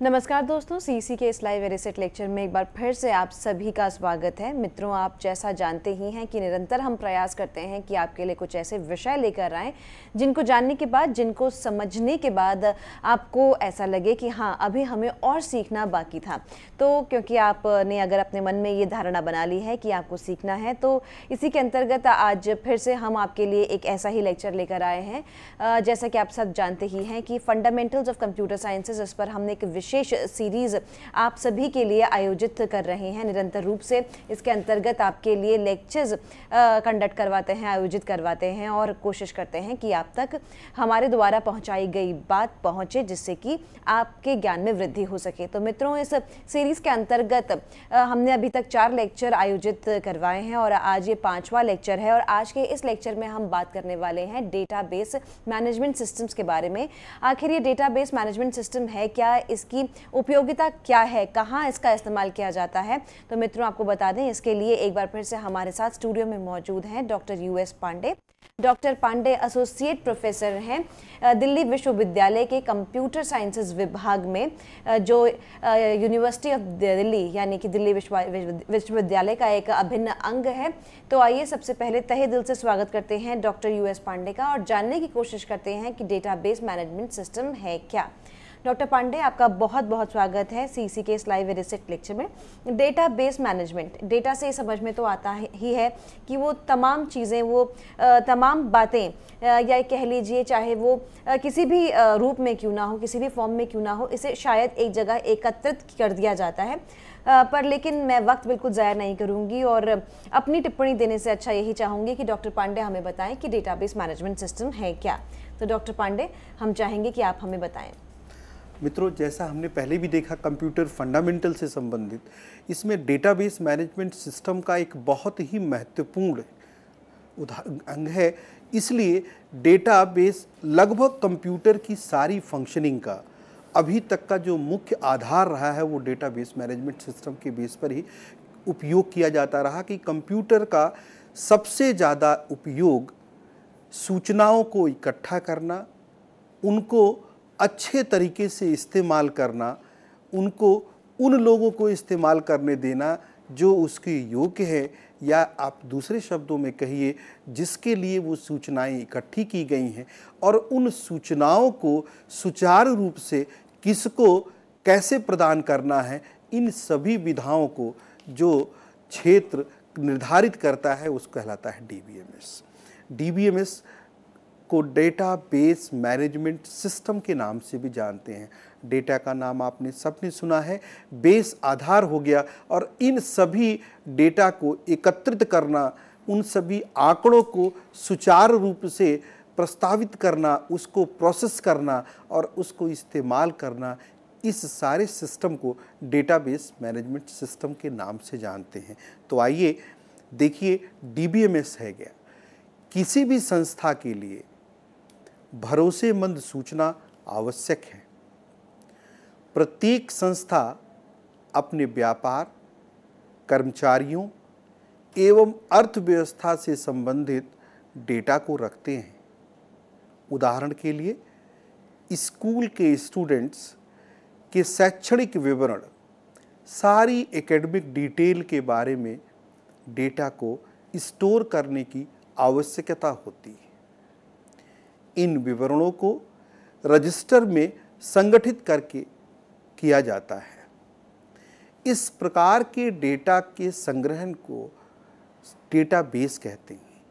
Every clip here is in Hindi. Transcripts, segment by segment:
नमस्कार दोस्तों, सीसी के इस लाइव एरिसेट लेक्चर में एक बार फिर से आप सभी का स्वागत है। मित्रों, आप जैसा जानते ही हैं कि निरंतर हम प्रयास करते हैं कि आपके लिए कुछ ऐसे विषय लेकर आएँ जिनको जानने के बाद, जिनको समझने के बाद आपको ऐसा लगे कि हाँ, अभी हमें और सीखना बाकी था। तो क्योंकि आपने अगर अपने मन में ये धारणा बना ली है कि आपको सीखना है, तो इसी के अंतर्गत आज फिर से हम आपके लिए एक ऐसा ही लेक्चर लेकर आए हैं। जैसा कि आप सब जानते ही हैं कि फंडामेंटल्स ऑफ कंप्यूटर साइंसेज, इस पर हमने एक विशेष सीरीज आप सभी के लिए आयोजित कर रहे हैं। निरंतर रूप से इसके अंतर्गत आपके लिए लेक्चर्स कंडक्ट करवाते हैं, आयोजित करवाते हैं और कोशिश करते हैं कि आप तक हमारे द्वारा पहुंचाई गई बात पहुंचे, जिससे कि आपके ज्ञान में वृद्धि हो सके। तो मित्रों, इस सीरीज के अंतर्गत हमने अभी तक 4 लेक्चर आयोजित करवाए हैं और आज ये 5वां लेक्चर है। और आज के इस लेक्चर में हम बात करने वाले हैं डेटाबेस मैनेजमेंट सिस्टम्स के बारे में। आखिर ये डेटाबेस मैनेजमेंट सिस्टम है क्या, इसकी उपयोगिता क्या है, कहाँ इसका इस्तेमाल किया जाता है। तो मित्रों, आपको बता दें, इसके लिए एक बार फिर से हमारे साथ स्टूडियो में मौजूद हैं doctor US Pandey. Doctor Pandey associate professor हैं दिल्ली विश्वविद्यालय के कंप्यूटर साइंसेज विभाग में, जो यूनिवर्सिटी ऑफ दिल्ली यानी कि दिल्ली विश्वविद्यालय का एक अभिन्न अंग है। तो आइए सबसे पहले तहे दिल से स्वागत करते हैं डॉक्टर यूएस पांडे का और जानने की कोशिश करते हैं कि डेटाबेस मैनेजमेंट सिस्टम है क्या। डॉक्टर पांडे, आपका बहुत बहुत स्वागत है सीसी के इस लाइव एरिसेट लेक्चर में। डेटाबेस मैनेजमेंट, डेटा से समझ में तो आता ही है कि वो तमाम चीज़ें, वो तमाम बातें, या कह लीजिए चाहे वो किसी भी रूप में क्यों ना हो, किसी भी फॉर्म में क्यों ना हो, इसे शायद एक जगह एकत्रित कर दिया जाता है। पर लेकिन मैं वक्त बिल्कुल ज़ाया नहीं करूंगी और अपनी टिप्पणी देने से अच्छा यही चाहूँगी कि डॉक्टर पांडे हमें बताएं कि डेटाबेस मैनेजमेंट सिस्टम है क्या। तो डॉक्टर पांडे, हम चाहेंगे कि आप हमें बताएं। मित्रों, जैसा हमने पहले भी देखा कंप्यूटर फंडामेंटल से संबंधित, इसमें डेटाबेस मैनेजमेंट सिस्टम का एक बहुत ही महत्वपूर्ण अंग है। इसलिए डेटाबेस लगभग कंप्यूटर की सारी फंक्शनिंग का अभी तक का जो मुख्य आधार रहा है, वो डेटाबेस मैनेजमेंट सिस्टम के बेस पर ही उपयोग किया जाता रहा। कि कंप्यूटर का सबसे ज़्यादा उपयोग सूचनाओं को इकट्ठा करना, उनको अच्छे तरीके से इस्तेमाल करना, उनको उन लोगों को इस्तेमाल करने देना जो उसके योग्य है, या आप दूसरे शब्दों में कहिए जिसके लिए वो सूचनाएं इकट्ठी की गई हैं, और उन सूचनाओं को सुचारू रूप से किसको कैसे प्रदान करना है, इन सभी विधाओं को जो क्षेत्र निर्धारित करता है उसको कहलाता है डीबीएमएस। डीबीएमएस को डेटाबेस मैनेजमेंट सिस्टम के नाम से भी जानते हैं। डेटा का नाम आपने सबने सुना है, बेस आधार हो गया, और इन सभी डेटा को एकत्रित करना, उन सभी आंकड़ों को सुचारू रूप से प्रस्तावित करना, उसको प्रोसेस करना और उसको इस्तेमाल करना, इस सारे सिस्टम को डेटाबेस मैनेजमेंट सिस्टम के नाम से जानते हैं। तो आइए देखिए, डीबीएमएस है क्या। किसी भी संस्था के लिए भरोसेमंद सूचना आवश्यक है। प्रत्येक संस्था अपने व्यापार, कर्मचारियों एवं अर्थव्यवस्था से संबंधित डेटा को रखते हैं। उदाहरण के लिए, स्कूल के स्टूडेंट्स के शैक्षणिक विवरण, सारी एकेडमिक डिटेल के बारे में डेटा को स्टोर करने की आवश्यकता होती है। इन विवरणों को रजिस्टर में संगठित करके किया जाता है। इस प्रकार के डेटा के संग्रहण को डेटाबेस कहते हैं।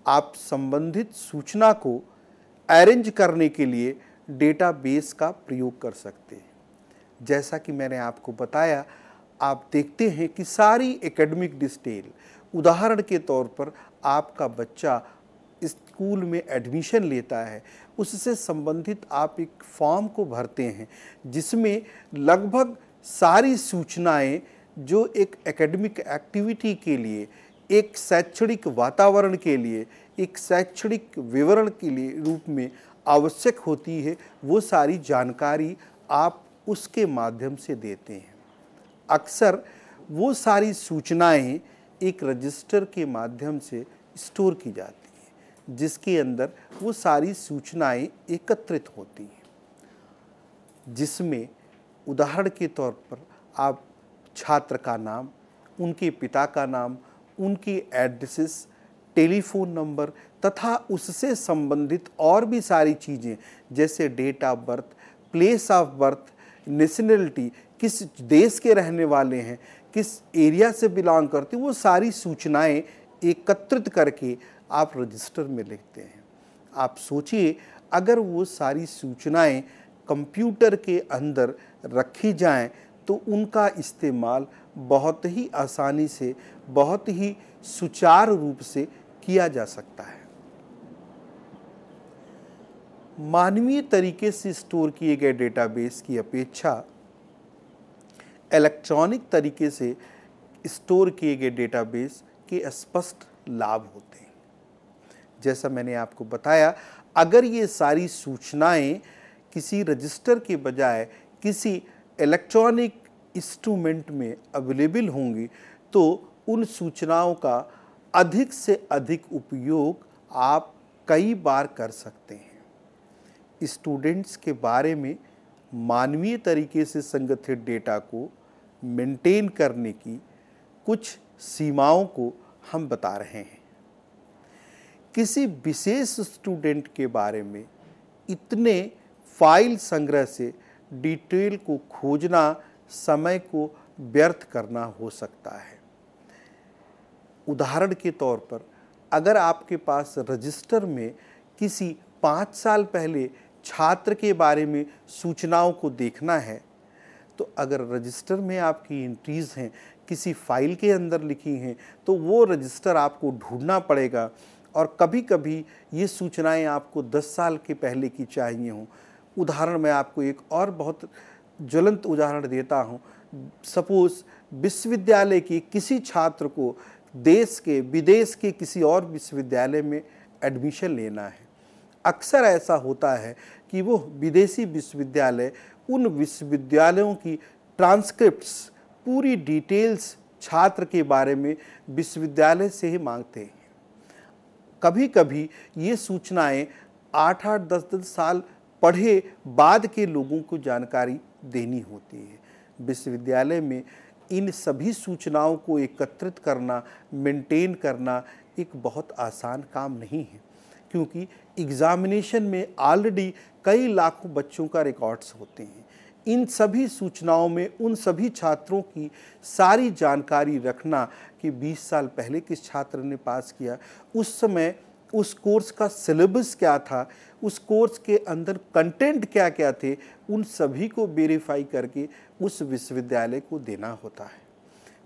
आप संबंधित सूचना को अरेंज करने के लिए डेटाबेस का प्रयोग कर सकते हैं। जैसा कि मैंने आपको बताया, आप देखते हैं कि सारी एकेडमिक डिटेल, उदाहरण के तौर पर आपका बच्चा स्कूल में एडमिशन लेता है, उससे संबंधित आप एक फॉर्म को भरते हैं जिसमें लगभग सारी सूचनाएं जो एक एकेडमिक एक्टिविटी के लिए, एक शैक्षणिक वातावरण के लिए, एक शैक्षणिक विवरण के लिए रूप में आवश्यक होती है, वो सारी जानकारी आप उसके माध्यम से देते हैं। अक्सर वो सारी सूचनाएं एक रजिस्टर के माध्यम से स्टोर की जाती हैं, जिसके अंदर वो सारी सूचनाएं एकत्रित होती हैं, जिसमें उदाहरण के तौर पर आप छात्र का नाम, उनके पिता का नाम, उनकी एड्रेसेस, टेलीफोन नंबर तथा उससे संबंधित और भी सारी चीज़ें जैसे date of birth, place of birth, nationality, किस देश के रहने वाले हैं, किस एरिया से बिलोंग करते हैं, वो सारी सूचनाएं एकत्रित करके आप रजिस्टर में लिखते हैं। आप सोचिए अगर वो सारी सूचनाएं कंप्यूटर के अंदर रखी जाएं तो उनका इस्तेमाल बहुत ही आसानी से, बहुत ही सुचारू रूप से किया जा सकता है। मानवीय तरीके से स्टोर किए गए डेटाबेस की अपेक्षा इलेक्ट्रॉनिक तरीके से स्टोर किए गए डेटाबेस के स्पष्ट लाभ होते हैं। जैसा मैंने आपको बताया, अगर ये सारी सूचनाएं किसी रजिस्टर के बजाय किसी इलेक्ट्रॉनिक इंस्ट्रूमेंट में अवेलेबल होंगी तो उन सूचनाओं का अधिक से अधिक उपयोग आप कई बार कर सकते हैं। स्टूडेंट्स के बारे में मानवीय तरीके से संगठित डेटा को मेंटेन करने की कुछ सीमाओं को हम बता रहे हैं। किसी विशेष स्टूडेंट के बारे में इतने फाइल संग्रह से डिटेल को खोजना समय को व्यर्थ करना हो सकता है। उदाहरण के तौर पर अगर आपके पास रजिस्टर में किसी 5 साल पहले छात्र के बारे में सूचनाओं को देखना है तो अगर रजिस्टर में आपकी एंट्रीज हैं, किसी फाइल के अंदर लिखी हैं, तो वो रजिस्टर आपको ढूंढना पड़ेगा और कभी कभी ये सूचनाएं आपको 10 साल के पहले की चाहिए हों। उदाहरण मैं आपको एक और बहुत ज्वलंत उदाहरण देता हूँ। सपोज़ विश्वविद्यालय के किसी छात्र को देश के विदेश के किसी और विश्वविद्यालय में एडमिशन लेना है। अक्सर ऐसा होता है कि वो विदेशी विश्वविद्यालय उन विश्वविद्यालयों की ट्रांसक्रिप्ट्स, पूरी डिटेल्स छात्र के बारे में विश्वविद्यालय से ही मांगते हैं। कभी कभी ये सूचनाएं 8-8, 10-10 साल पढ़े बाद के लोगों को जानकारी देनी होती है। विश्वविद्यालय में इन सभी सूचनाओं को एकत्रित करना, मेंटेन करना एक बहुत आसान काम नहीं है, क्योंकि एग्जामिनेशन में ऑलरेडी कई लाखों बच्चों का रिकॉर्ड्स होते हैं। इन सभी सूचनाओं में उन सभी छात्रों की सारी जानकारी रखना कि 20 साल पहले किस छात्र ने पास किया, उस समय उस कोर्स का सिलेबस क्या था, उस कोर्स के अंदर कंटेंट क्या क्या थे, उन सभी को वेरीफाई करके उस विश्वविद्यालय को देना होता है।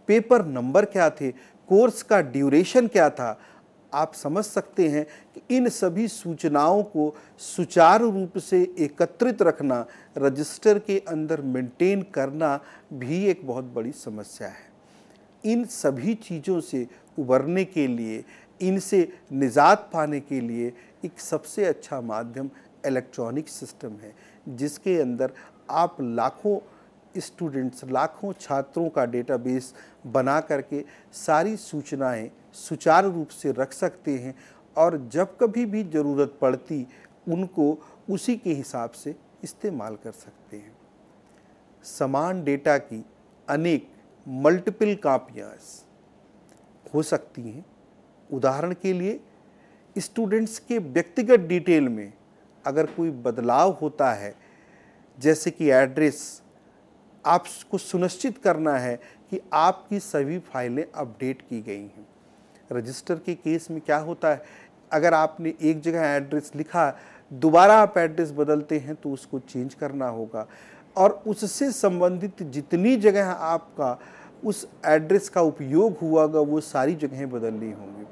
पेपर नंबर क्या थे, कोर्स का ड्यूरेशन क्या था। आप समझ सकते हैं कि इन सभी सूचनाओं को सुचारू रूप से एकत्रित रखना, रजिस्टर के अंदर मेंटेन करना भी एक बहुत बड़ी समस्या है। इन सभी चीज़ों से उबरने के लिए, इनसे निजात पाने के लिए एक सबसे अच्छा माध्यम इलेक्ट्रॉनिक सिस्टम है, जिसके अंदर आप लाखों स्टूडेंट्स, लाखों छात्रों का डेटाबेस बना करके सारी सूचनाएं सुचारू रूप से रख सकते हैं और जब कभी भी ज़रूरत पड़ती उनको उसी के हिसाब से इस्तेमाल कर सकते हैं। समान डेटा की अनेक मल्टीपल कॉपियाँ हो सकती हैं। उदाहरण के लिए स्टूडेंट्स के व्यक्तिगत डिटेल में अगर कोई बदलाव होता है, जैसे कि एड्रेस, आपको सुनिश्चित करना है कि आपकी सभी फाइलें अपडेट की गई हैं। रजिस्टर के केस में क्या होता है, अगर आपने एक जगह एड्रेस लिखा, दोबारा आप एड्रेस बदलते हैं तो उसको चेंज करना होगा और उससे संबंधित जितनी जगह आपका उस एड्रेस का उपयोग हुआ होगा वो सारी जगहें बदलनी होंगी।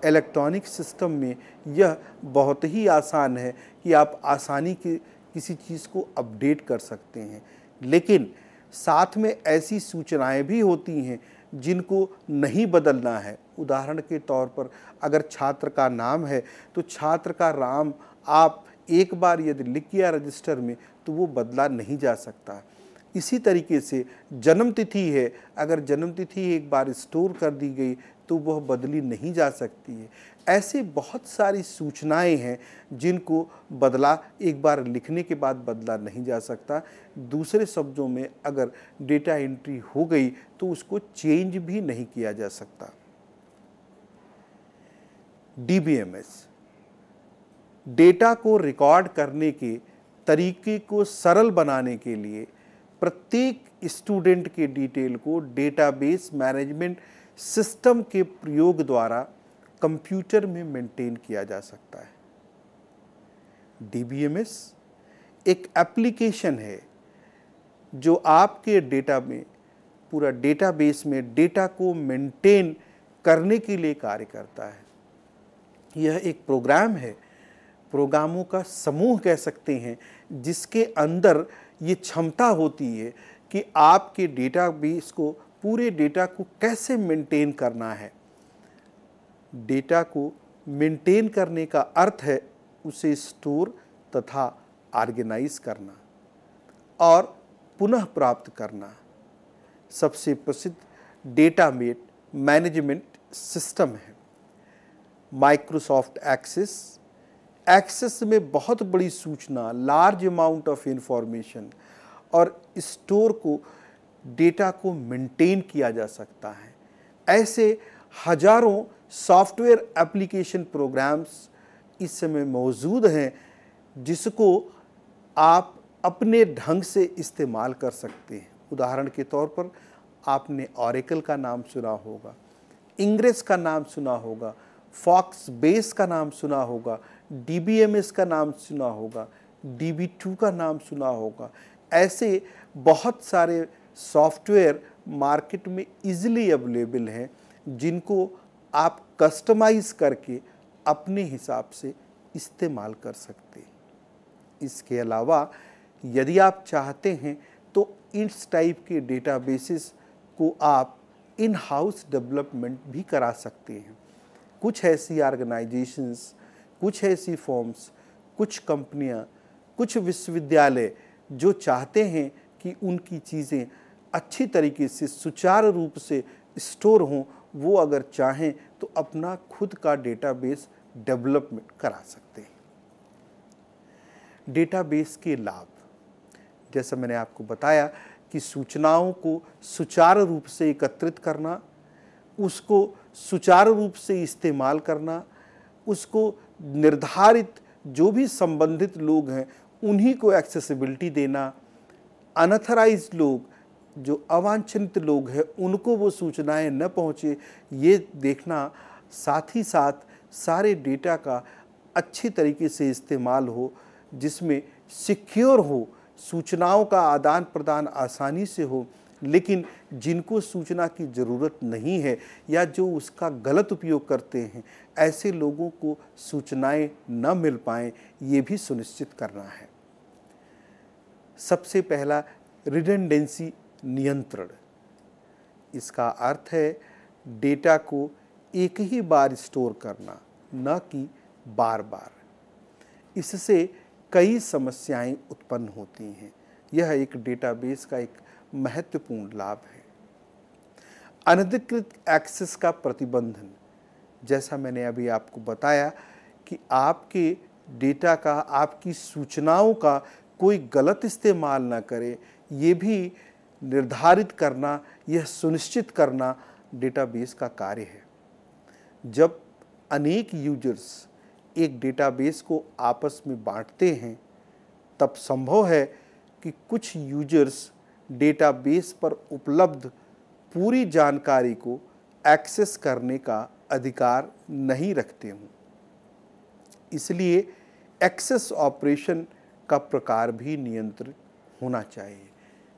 इलेक्ट्रॉनिक सिस्टम में यह बहुत ही आसान है कि आप आसानी के किसी चीज़ को अपडेट कर सकते हैं, लेकिन साथ में ऐसी सूचनाएं भी होती हैं जिनको नहीं बदलना है। उदाहरण के तौर पर अगर छात्र का नाम है तो छात्र का नाम आप एक बार यदि लिख किया रजिस्टर में तो वो बदला नहीं जा सकता। इसी तरीके से जन्म तिथि है, अगर जन्म तिथि एक बार स्टोर कर दी गई तो वह बदली नहीं जा सकती है। ऐसे बहुत सारी सूचनाएं हैं जिनको बदला एक बार लिखने के बाद बदला नहीं जा सकता। दूसरे शब्दों में अगर डेटा एंट्री हो गई तो उसको चेंज भी नहीं किया जा सकता। DBMS डेटा को रिकॉर्ड करने के तरीके को सरल बनाने के लिए प्रत्येक स्टूडेंट के डिटेल को डेटाबेस मैनेजमेंट सिस्टम के प्रयोग द्वारा कंप्यूटर में मेंटेन किया जा सकता है। DBMS एक एप्लीकेशन है जो आपके डेटा में, पूरा डेटाबेस में डेटा को मेंटेन करने के लिए कार्य करता है। यह एक प्रोग्राम है, प्रोग्रामों का समूह कह सकते हैं, जिसके अंदर ये क्षमता होती है कि आपके डेटाबेस को, पूरे डेटा को कैसे मेंटेन करना है। डेटा को मेंटेन करने का अर्थ है उसे स्टोर तथा ऑर्गेनाइज करना और पुनः प्राप्त करना। सबसे प्रसिद्ध डेटा मैनेजमेंट सिस्टम है माइक्रोसॉफ्ट एक्सेस। एक्सेस में बहुत बड़ी सूचना, लार्ज अमाउंट ऑफ इंफॉर्मेशन और स्टोर को, डेटा को मेंटेन किया जा सकता है। ऐसे हजारों सॉफ्टवेयर एप्लीकेशन प्रोग्राम्स इस समय मौजूद हैं जिसको आप अपने ढंग से इस्तेमाल कर सकते हैं। उदाहरण के तौर पर आपने ऑरेकल का नाम सुना होगा, इंग्रेस का नाम सुना होगा, फॉक्स बेस का नाम सुना होगा, DBMS का नाम सुना होगा, DB2 का नाम सुना होगा। ऐसे बहुत सारे सॉफ्टवेयर मार्केट में इजीली अवेलेबल हैं जिनको आप कस्टमाइज करके अपने हिसाब से इस्तेमाल कर सकते हैं। इसके अलावा यदि आप चाहते हैं तो इस टाइप के डेटाबेसेस को आप इन हाउस डेवलपमेंट भी करा सकते हैं। कुछ ऐसी ऑर्गेनाइजेशंस, कुछ ऐसी फर्म्स, कुछ कंपनियां, कुछ विश्वविद्यालय जो चाहते हैं कि उनकी चीज़ें अच्छी तरीके से सुचारू रूप से स्टोर हों, वो अगर चाहें तो अपना खुद का डेटाबेस डेवलपमेंट करा सकते हैं। डेटाबेस के लाभ, जैसा मैंने आपको बताया कि सूचनाओं को सुचारू रूप से एकत्रित करना, उसको सुचारू रूप से इस्तेमाल करना, उसको निर्धारित जो भी संबंधित लोग हैं उन्हीं को एक्सेसिबिलिटी देना, अनऑथराइज्ड लोग, जो अवांछित लोग हैं उनको वो सूचनाएं न पहुँचे ये देखना, साथ ही साथ सारे डेटा का अच्छी तरीके से इस्तेमाल हो जिसमें सिक्योर हो, सूचनाओं का आदान प्रदान आसानी से हो, लेकिन जिनको सूचना की ज़रूरत नहीं है या जो उसका गलत उपयोग करते हैं ऐसे लोगों को सूचनाएं न मिल पाएँ, ये भी सुनिश्चित करना है। सबसे पहला रिडंडेंसी नियंत्रण। इसका अर्थ है डेटा को एक ही बार स्टोर करना, न कि बार बार। इससे कई समस्याएं उत्पन्न होती हैं। यह एक डेटाबेस का एक महत्वपूर्ण लाभ है। अनधिकृत एक्सेस का प्रतिबंधन, जैसा मैंने अभी आपको बताया कि आपके डेटा का, आपकी सूचनाओं का कोई गलत इस्तेमाल ना करे, ये भी निर्धारित करना, यह सुनिश्चित करना डेटाबेस का कार्य है। जब अनेक यूजर्स एक डेटाबेस को आपस में बांटते हैं तब संभव है कि कुछ यूजर्स डेटाबेस पर उपलब्ध पूरी जानकारी को एक्सेस करने का अधिकार नहीं रखते हों। इसलिए एक्सेस ऑपरेशन का प्रकार भी नियंत्रित होना चाहिए।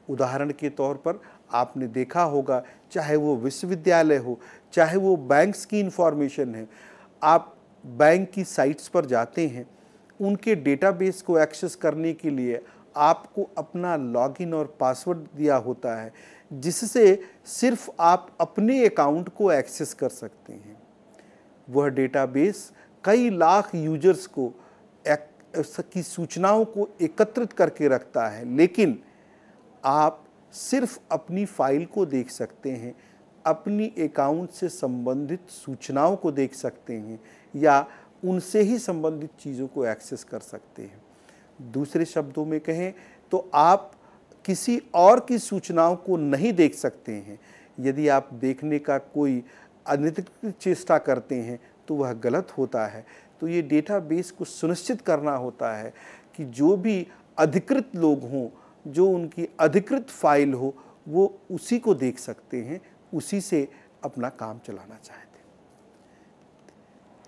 उदाहरण के तौर पर आपने देखा होगा, चाहे वो विश्वविद्यालय हो, चाहे वो बैंक्स की इंफॉर्मेशन है, आप बैंक की साइट्स पर जाते हैं, उनके डेटाबेस को एक्सेस करने के लिए आपको अपना लॉगिन और पासवर्ड दिया होता है, जिससे सिर्फ आप अपने अकाउंट को एक्सेस कर सकते हैं। वह डेटाबेस कई लाख यूजर्स की सूचनाओं को एकत्रित करके रखता है, लेकिन आप सिर्फ अपनी फाइल को देख सकते हैं, अपनी अकाउंट से संबंधित सूचनाओं को देख सकते हैं या उनसे ही संबंधित चीज़ों को एक्सेस कर सकते हैं। दूसरे शब्दों में कहें तो आप किसी और की सूचनाओं को नहीं देख सकते हैं। यदि आप देखने का कोई अनैतिक चेष्टा करते हैं तो वह गलत होता है। तो ये डेटाबेस को सुनिश्चित करना होता है कि जो भी अधिकृत लोग हों, जो उनकी अधिकृत फाइल हो, वो उसी को देख सकते हैं, उसी से अपना काम चलाना चाहते हैं।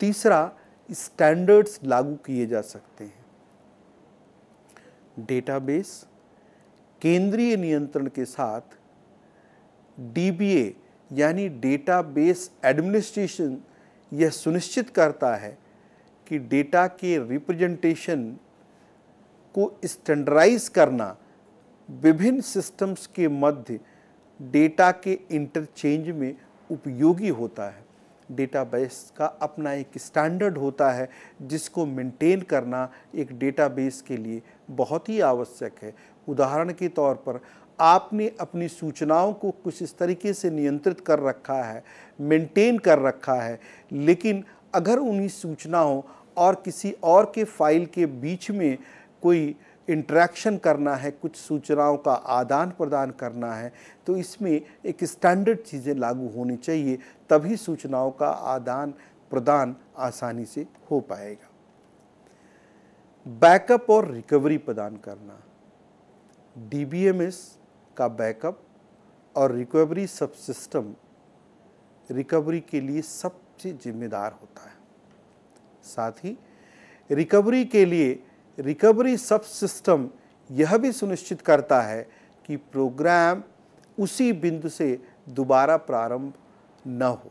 तीसरा, स्टैंडर्ड्स लागू किए जा सकते हैं। डेटाबेस केंद्रीय नियंत्रण के साथ डीबीए यानी डेटाबेस एडमिनिस्ट्रेशन यह सुनिश्चित करता है कि डेटा के रिप्रेजेंटेशन को स्टैंडर्डाइज करना विभिन्न सिस्टम्स के मध्य डेटा के इंटरचेंज में उपयोगी होता है। डेटाबेस का अपना एक स्टैंडर्ड होता है जिसको मेंटेन करना एक डेटाबेस के लिए बहुत ही आवश्यक है। उदाहरण के तौर पर आपने अपनी सूचनाओं को कुछ इस तरीके से नियंत्रित कर रखा है, मेंटेन कर रखा है, लेकिन अगर उन्हीं सूचनाओं और किसी और के फाइल के बीच में कोई इंटरेक्शन करना है, कुछ सूचनाओं का आदान प्रदान करना है, तो इसमें एक स्टैंडर्ड चीज़ें लागू होनी चाहिए, तभी सूचनाओं का आदान प्रदान आसानी से हो पाएगा। बैकअप और रिकवरी प्रदान करना। डीबीएमएस का बैकअप और रिकवरी सब सिस्टम रिकवरी के लिए सबसे जिम्मेदार होता है। साथ ही रिकवरी के लिए रिकवरी सब सिस्टम यह भी सुनिश्चित करता है कि प्रोग्राम उसी बिंदु से दोबारा प्रारंभ न हो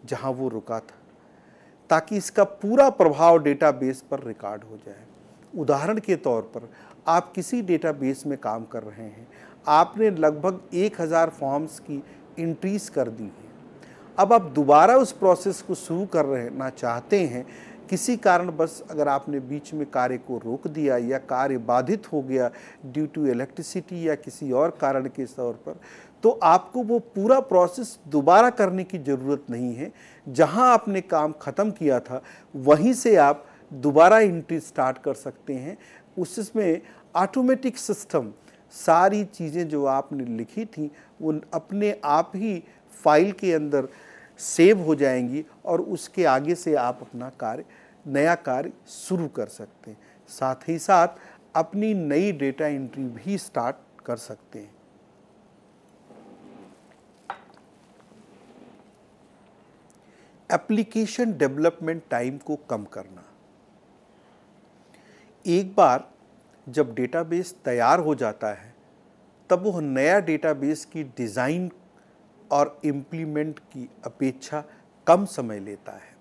जहां वो रुका था, ताकि इसका पूरा प्रभाव डेटाबेस पर रिकॉर्ड हो जाए। उदाहरण के तौर पर आप किसी डेटाबेस में काम कर रहे हैं, आपने लगभग 1000 फॉर्म्स की एंट्रीज कर दी हैं। अब आप दोबारा उस प्रोसेस को शुरू करना चाहते हैं, किसी कारणवश अगर आपने बीच में कार्य को रोक दिया या कार्य बाधित हो गया ड्यू टू इलेक्ट्रिसिटी या किसी और कारण के तौर पर, तो आपको वो पूरा प्रोसेस दोबारा करने की ज़रूरत नहीं है। जहां आपने काम ख़त्म किया था वहीं से आप दोबारा एंट्री स्टार्ट कर सकते हैं। उसमें ऑटोमेटिक सिस्टम सारी चीज़ें जो आपने लिखी थी वो अपने आप ही फाइल के अंदर सेव हो जाएंगी और उसके आगे से आप अपना नया कार्य शुरू कर सकते हैं। साथ ही साथ अपनी नई डेटा एंट्री भी स्टार्ट कर सकते हैं। एप्लीकेशन डेवलपमेंट टाइम को कम करना। एक बार जब डेटाबेस तैयार हो जाता है तब वह नया डेटाबेस की डिज़ाइन और इम्प्लीमेंट की अपेक्षा कम समय लेता है।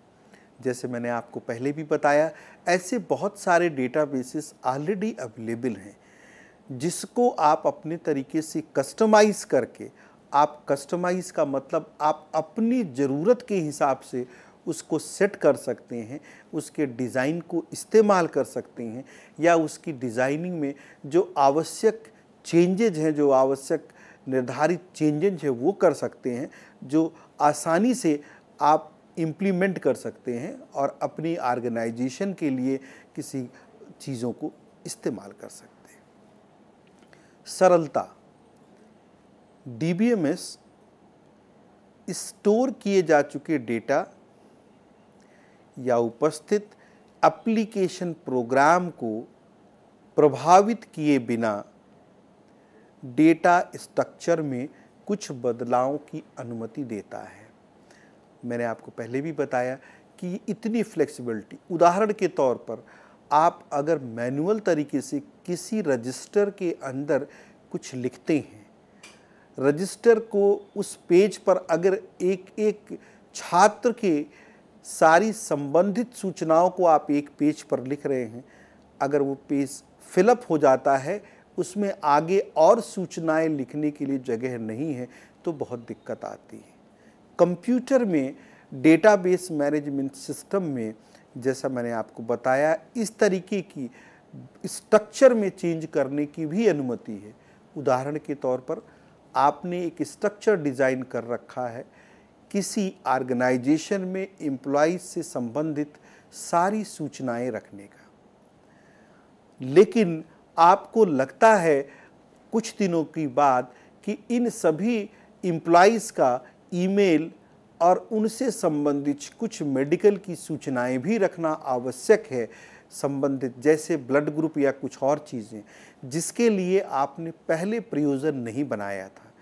जैसे मैंने आपको पहले भी बताया, ऐसे बहुत सारे डेटाबेसेस ऑलरेडी अवेलेबल हैं जिसको आप अपने तरीके से कस्टमाइज़ करके, आप कस्टमाइज़ का मतलब आप अपनी ज़रूरत के हिसाब से उसको सेट कर सकते हैं, उसके डिज़ाइन को इस्तेमाल कर सकते हैं या उसकी डिज़ाइनिंग में जो आवश्यक चेंजेज हैं, जो आवश्यक निर्धारित चेंजेज है वो कर सकते हैं, जो आसानी से आप इम्प्लीमेंट कर सकते हैं और अपनी ऑर्गेनाइजेशन के लिए किसी चीज़ों को इस्तेमाल कर सकते हैं। सरलता। डीबीएमएस स्टोर किए जा चुके डेटा या उपस्थित एप्लीकेशन प्रोग्राम को प्रभावित किए बिना डेटा स्ट्रक्चर में कुछ बदलावों की अनुमति देता है। मैंने आपको पहले भी बताया कि इतनी फ्लेक्सिबिलिटी, उदाहरण के तौर पर आप अगर मैनुअल तरीके से किसी रजिस्टर के अंदर कुछ लिखते हैं, रजिस्टर को उस पेज पर अगर एक एक छात्र के सारी संबंधित सूचनाओं को आप एक पेज पर लिख रहे हैं, अगर वो पेज फिलअप हो जाता है, उसमें आगे और सूचनाएं लिखने के लिए जगह नहीं है, तो बहुत दिक्कत आती है। कंप्यूटर में डेटाबेस मैनेजमेंट सिस्टम में, जैसा मैंने आपको बताया, इस तरीके की स्ट्रक्चर में चेंज करने की भी अनुमति है। उदाहरण के तौर पर आपने एक स्ट्रक्चर डिज़ाइन कर रखा है किसी ऑर्गेनाइजेशन में एम्प्लॉइज से संबंधित सारी सूचनाएं रखने का, लेकिन आपको लगता है कुछ दिनों की बाद कि इन सभी एम्प्लॉइज़ का ईमेल और उनसे संबंधित कुछ मेडिकल की सूचनाएं भी रखना आवश्यक है, संबंधित जैसे ब्लड ग्रुप या कुछ और चीज़ें जिसके लिए आपने पहले प्रयोजन नहीं बनाया था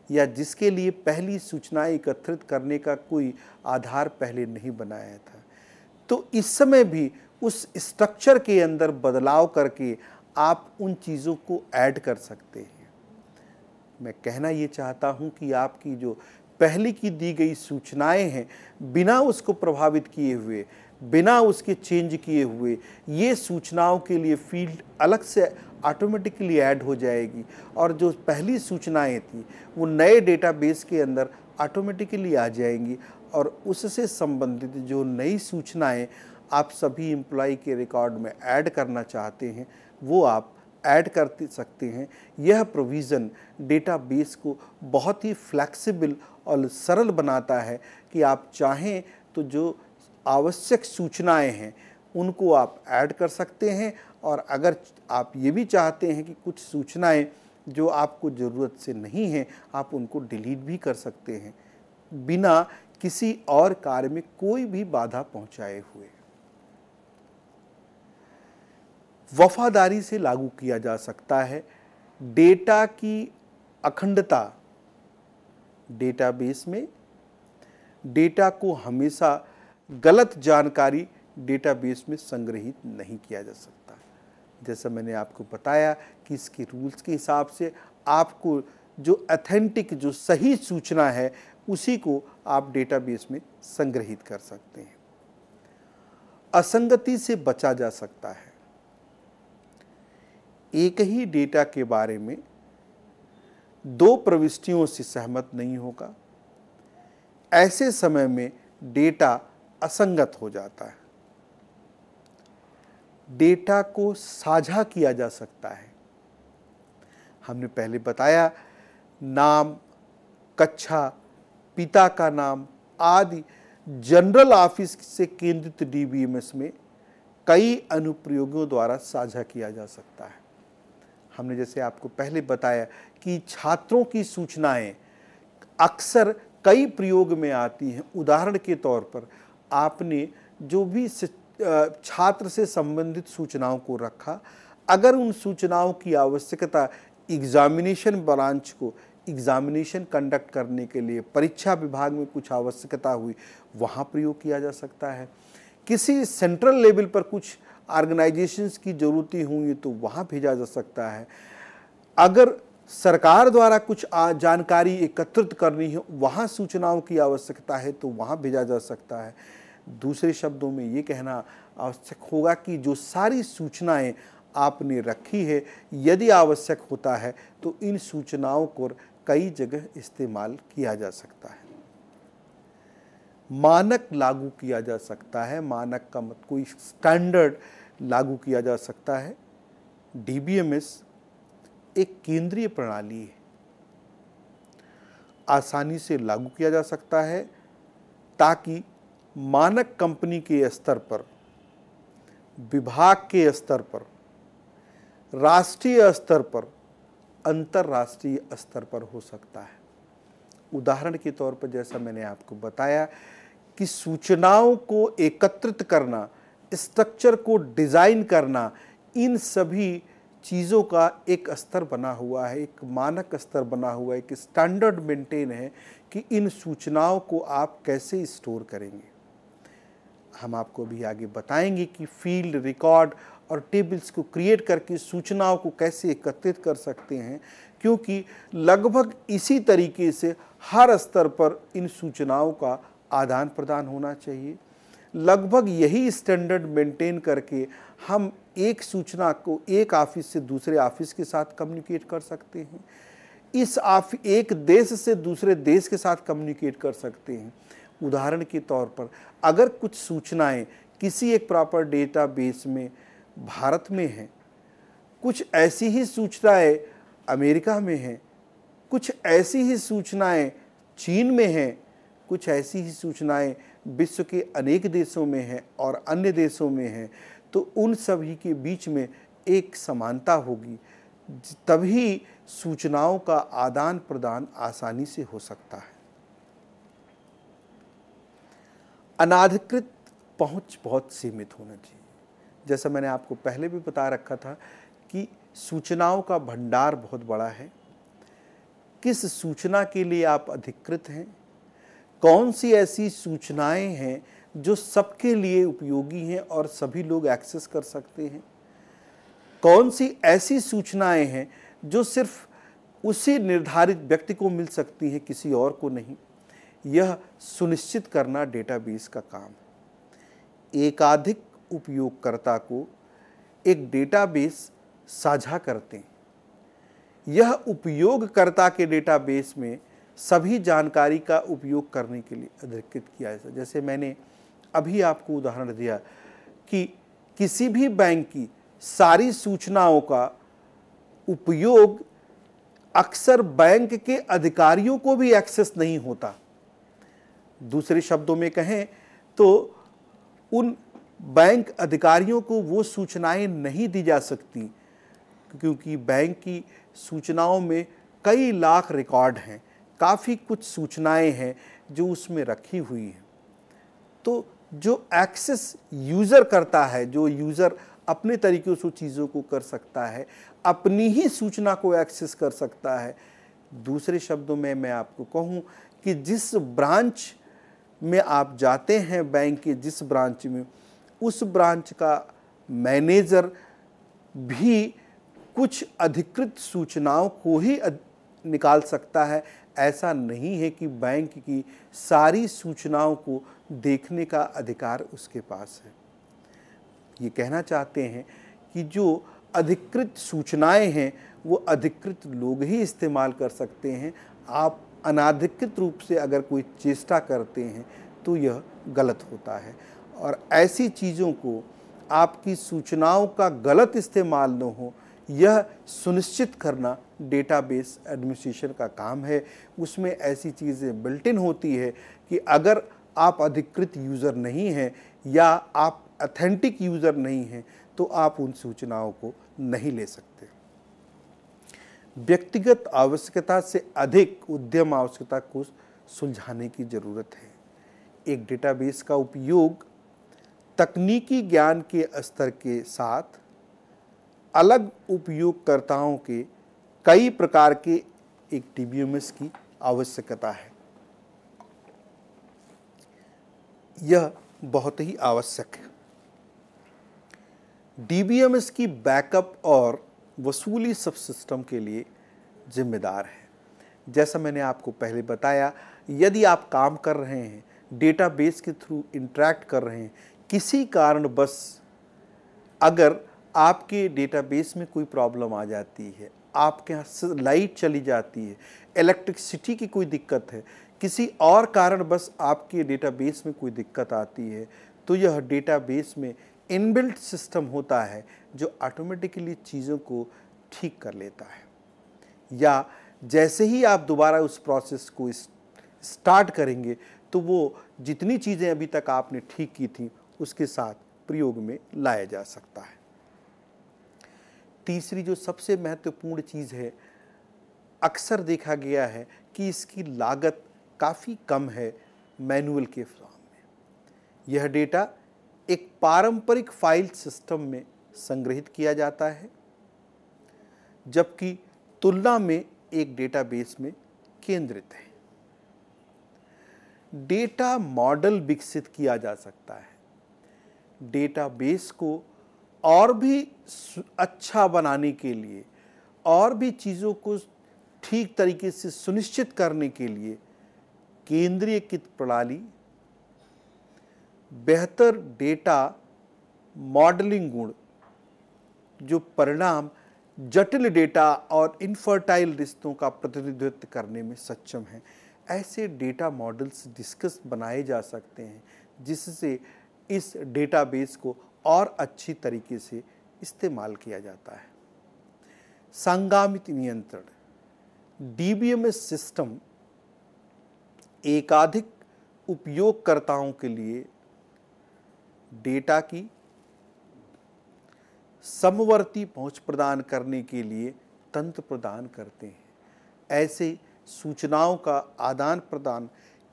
या जिसके लिए पहली सूचनाएं एकत्रित करने का कोई आधार पहले नहीं बनाया था। तो इस समय भी उस स्ट्रक्चर के अंदर बदलाव करके आप उन चीज़ों को ऐड कर सकते हैं। मैं कहना ये चाहता हूँ कि आपकी जो पहले की दी गई सूचनाएं हैं, बिना उसको प्रभावित किए हुए, बिना उसके चेंज किए हुए, ये सूचनाओं के लिए फील्ड अलग से ऑटोमेटिकली ऐड हो जाएगी और जो पहली सूचनाएं थी वो नए डेटाबेस के अंदर ऑटोमेटिकली आ जाएंगी और उससे संबंधित जो नई सूचनाएं आप सभी एम्प्लॉय के रिकॉर्ड में ऐड करना चाहते हैं वो आप ऐड कर सकते हैं। यह प्रोविज़न डेटाबेस को बहुत ही फ्लेक्सिबल और सरल बनाता है कि आप चाहें तो जो आवश्यक सूचनाएं हैं उनको आप ऐड कर सकते हैं और अगर आप ये भी चाहते हैं कि कुछ सूचनाएं जो आपको ज़रूरत से नहीं हैं आप उनको डिलीट भी कर सकते हैं बिना किसी और कार्य में कोई भी बाधा पहुंचाए हुए। वफादारी से लागू किया जा सकता है डेटा की अखंडता। डेटाबेस में डेटा को हमेशा गलत जानकारी डेटाबेस में संग्रहित नहीं किया जा सकता। जैसा मैंने आपको बताया कि इसके रूल्स के हिसाब से आपको जो ऑथेंटिक जो सही सूचना है उसी को आप डेटाबेस में संग्रहित कर सकते हैं। असंगति से बचा जा सकता है। एक ही डेटा के बारे में दो प्रविष्टियों से सहमत नहीं होगा, ऐसे समय में डेटा असंगत हो जाता है। डेटा को साझा किया जा सकता है। हमने पहले बताया नाम, कक्षा, पिता का नाम आदि जनरल ऑफिस से केंद्रित डीबीएमएस में कई अनुप्रयोगों द्वारा साझा किया जा सकता है। हमने जैसे आपको पहले बताया कि छात्रों की सूचनाएं अक्सर कई प्रयोग में आती हैं। उदाहरण के तौर पर आपने जो भी छात्र से संबंधित सूचनाओं को रखा, अगर उन सूचनाओं की आवश्यकता एग्जामिनेशन ब्रांच को एग्जामिनेशन कंडक्ट करने के लिए परीक्षा विभाग में कुछ आवश्यकता हुई, वहाँ प्रयोग किया जा सकता है। किसी सेंट्रल लेवल पर कुछ ऑर्गेनाइजेशंस की ज़रूरतें होंगी तो वहाँ भेजा जा सकता है। अगर सरकार द्वारा कुछ जानकारी एकत्रित करनी है, वहाँ सूचनाओं की आवश्यकता है तो वहाँ भेजा जा सकता है। दूसरे शब्दों में ये कहना आवश्यक होगा कि जो सारी सूचनाएं आपने रखी है, यदि आवश्यक होता है तो इन सूचनाओं को कई जगह इस्तेमाल किया जा सकता है। मानक लागू किया जा सकता है। मानक का मतलब कोई स्टैंडर्ड लागू किया जा सकता है। डीबीएमएस एक केंद्रीय प्रणाली है, आसानी से लागू किया जा सकता है ताकि मानक कंपनी के स्तर पर, विभाग के स्तर पर, राष्ट्रीय स्तर पर, अंतर्राष्ट्रीय स्तर पर हो सकता है। उदाहरण के तौर पर जैसा मैंने आपको बताया कि सूचनाओं को एकत्रित करना, स्ट्रक्चर को डिज़ाइन करना, इन सभी चीज़ों का एक स्तर बना हुआ है, एक मानक स्तर बना हुआ है, एक स्टैंडर्ड मेंटेन है कि इन सूचनाओं को आप कैसे स्टोर करेंगे। हम आपको भी आगे बताएंगे कि फील्ड रिकॉर्ड और टेबल्स को क्रिएट करके सूचनाओं को कैसे एकत्रित कर सकते हैं, क्योंकि लगभग इसी तरीके से हर स्तर पर इन सूचनाओं का आदान प्रदान होना चाहिए। लगभग यही स्टैंडर्ड मेंटेन करके हम एक सूचना को एक ऑफिस से दूसरे ऑफिस के साथ कम्युनिकेट कर सकते हैं, एक देश से दूसरे देश के साथ कम्युनिकेट कर सकते हैं। उदाहरण के तौर पर अगर कुछ सूचनाएं किसी एक प्रॉपर डेटाबेस में भारत में हैं, कुछ ऐसी ही सूचनाएं अमेरिका में हैं, कुछ ऐसी ही सूचनाएं चीन में हैं, कुछ ऐसी ही सूचनाएं विश्व के अनेक देशों में हैं और अन्य देशों में हैं, तो उन सभी के बीच में एक समानता होगी, तभी सूचनाओं का आदान प्रदान आसानी से हो सकता है। अनाधिकृत पहुंच बहुत सीमित होना चाहिए। जैसा मैंने आपको पहले भी बता रखा था कि सूचनाओं का भंडार बहुत बड़ा है। किस सूचना के लिए आप अधिकृत हैं, कौन सी ऐसी सूचनाएं हैं जो सबके लिए उपयोगी हैं और सभी लोग एक्सेस कर सकते हैं, कौन सी ऐसी सूचनाएं हैं जो सिर्फ उसी निर्धारित व्यक्ति को मिल सकती हैं, किसी और को नहीं, यह सुनिश्चित करना डेटाबेस का काम है। एकाधिक उपयोगकर्ता को एक डेटाबेस साझा करते हैं। यह उपयोगकर्ता के डेटाबेस में सभी जानकारी का उपयोग करने के लिए अधिकृत किया जाता है। जैसे मैंने अभी आपको उदाहरण दिया कि किसी भी बैंक की सारी सूचनाओं का उपयोग अक्सर बैंक के अधिकारियों को भी एक्सेस नहीं होता। दूसरे शब्दों में कहें तो उन बैंक अधिकारियों को वो सूचनाएं नहीं दी जा सकती, क्योंकि बैंक की सूचनाओं में कई लाख रिकॉर्ड हैं, काफ़ी कुछ सूचनाएं हैं जो उसमें रखी हुई हैं। तो जो एक्सेस यूज़र करता है, जो यूज़र अपने तरीक़ों से चीज़ों को कर सकता है, अपनी ही सूचना को एक्सेस कर सकता है। दूसरे शब्दों में मैं आपको कहूँ कि जिस ब्रांच में आप जाते हैं, बैंक के जिस ब्रांच में, उस ब्रांच का मैनेजर भी कुछ अधिकृत सूचनाओं को ही निकाल सकता है। ऐसा नहीं है कि बैंक की सारी सूचनाओं को देखने का अधिकार उसके पास है। ये कहना चाहते हैं कि जो अधिकृत सूचनाएं हैं वो अधिकृत लोग ही इस्तेमाल कर सकते हैं। आप अनाधिकृत रूप से अगर कोई चेष्टा करते हैं तो यह गलत होता है, और ऐसी चीज़ों को, आपकी सूचनाओं का गलत इस्तेमाल न हो, यह सुनिश्चित करना डेटाबेस एडमिनिस्ट्रेशन का काम है। उसमें ऐसी चीज़ें बिल्ट इन होती है कि अगर आप अधिकृत यूज़र नहीं हैं या आप ऑथेंटिक यूज़र नहीं हैं तो आप उन सूचनाओं को नहीं ले सकते। व्यक्तिगत आवश्यकता से अधिक उद्यम आवश्यकता को सुलझाने की ज़रूरत है। एक डेटाबेस का उपयोग तकनीकी ज्ञान के स्तर के साथ अलग उपयोगकर्ताओं के कई प्रकार के एक डीबीएमएस की आवश्यकता है। यह बहुत ही आवश्यक है। डीबीएमएस की बैकअप और वसूली सब सिस्टम के लिए जिम्मेदार है। जैसा मैंने आपको पहले बताया, यदि आप काम कर रहे हैं, डेटाबेस के थ्रू इंटरैक्ट कर रहे हैं, किसी कारण बस अगर आपके डेटाबेस में कोई प्रॉब्लम आ जाती है, आपके यहाँ लाइट चली जाती है, इलेक्ट्रिसिटी की कोई दिक्कत है, किसी और कारण बस आपके डेटाबेस में कोई दिक्कत आती है, तो यह डेटाबेस में इनबिल्ट सिस्टम होता है जो ऑटोमेटिकली चीज़ों को ठीक कर लेता है। या जैसे ही आप दोबारा उस प्रोसेस को स्टार्ट करेंगे तो वो जितनी चीज़ें अभी तक आपने ठीक की थी उसके साथ प्रयोग में लाया जा सकता है। तीसरी जो सबसे महत्वपूर्ण चीज़ है, अक्सर देखा गया है कि इसकी लागत काफ़ी कम है मैनुअल के फॉर्म में। यह डेटा एक पारंपरिक फाइल सिस्टम में संग्रहित किया जाता है, जबकि तुलना में एक डेटाबेस में केंद्रित है। डेटा मॉडल विकसित किया जा सकता है। डेटाबेस को और भी अच्छा बनाने के लिए, और भी चीज़ों को ठीक तरीके से सुनिश्चित करने के लिए केंद्रीयकृत प्रणाली, बेहतर डेटा मॉडलिंग गुण, जो परिणाम जटिल डेटा और इनफर्टाइल रिश्तों का प्रतिनिधित्व करने में सक्षम हैं, ऐसे डेटा मॉडल्स डिस्कस बनाए जा सकते हैं जिससे इस डेटाबेस को और अच्छी तरीके से इस्तेमाल किया जाता है। संगामित नियंत्रण। डीबीएमएस सिस्टम एकाधिक उपयोगकर्ताओं के लिए डेटा की समवर्ती पहुंच प्रदान करने के लिए तंत्र प्रदान करते हैं। ऐसे सूचनाओं का आदान प्रदान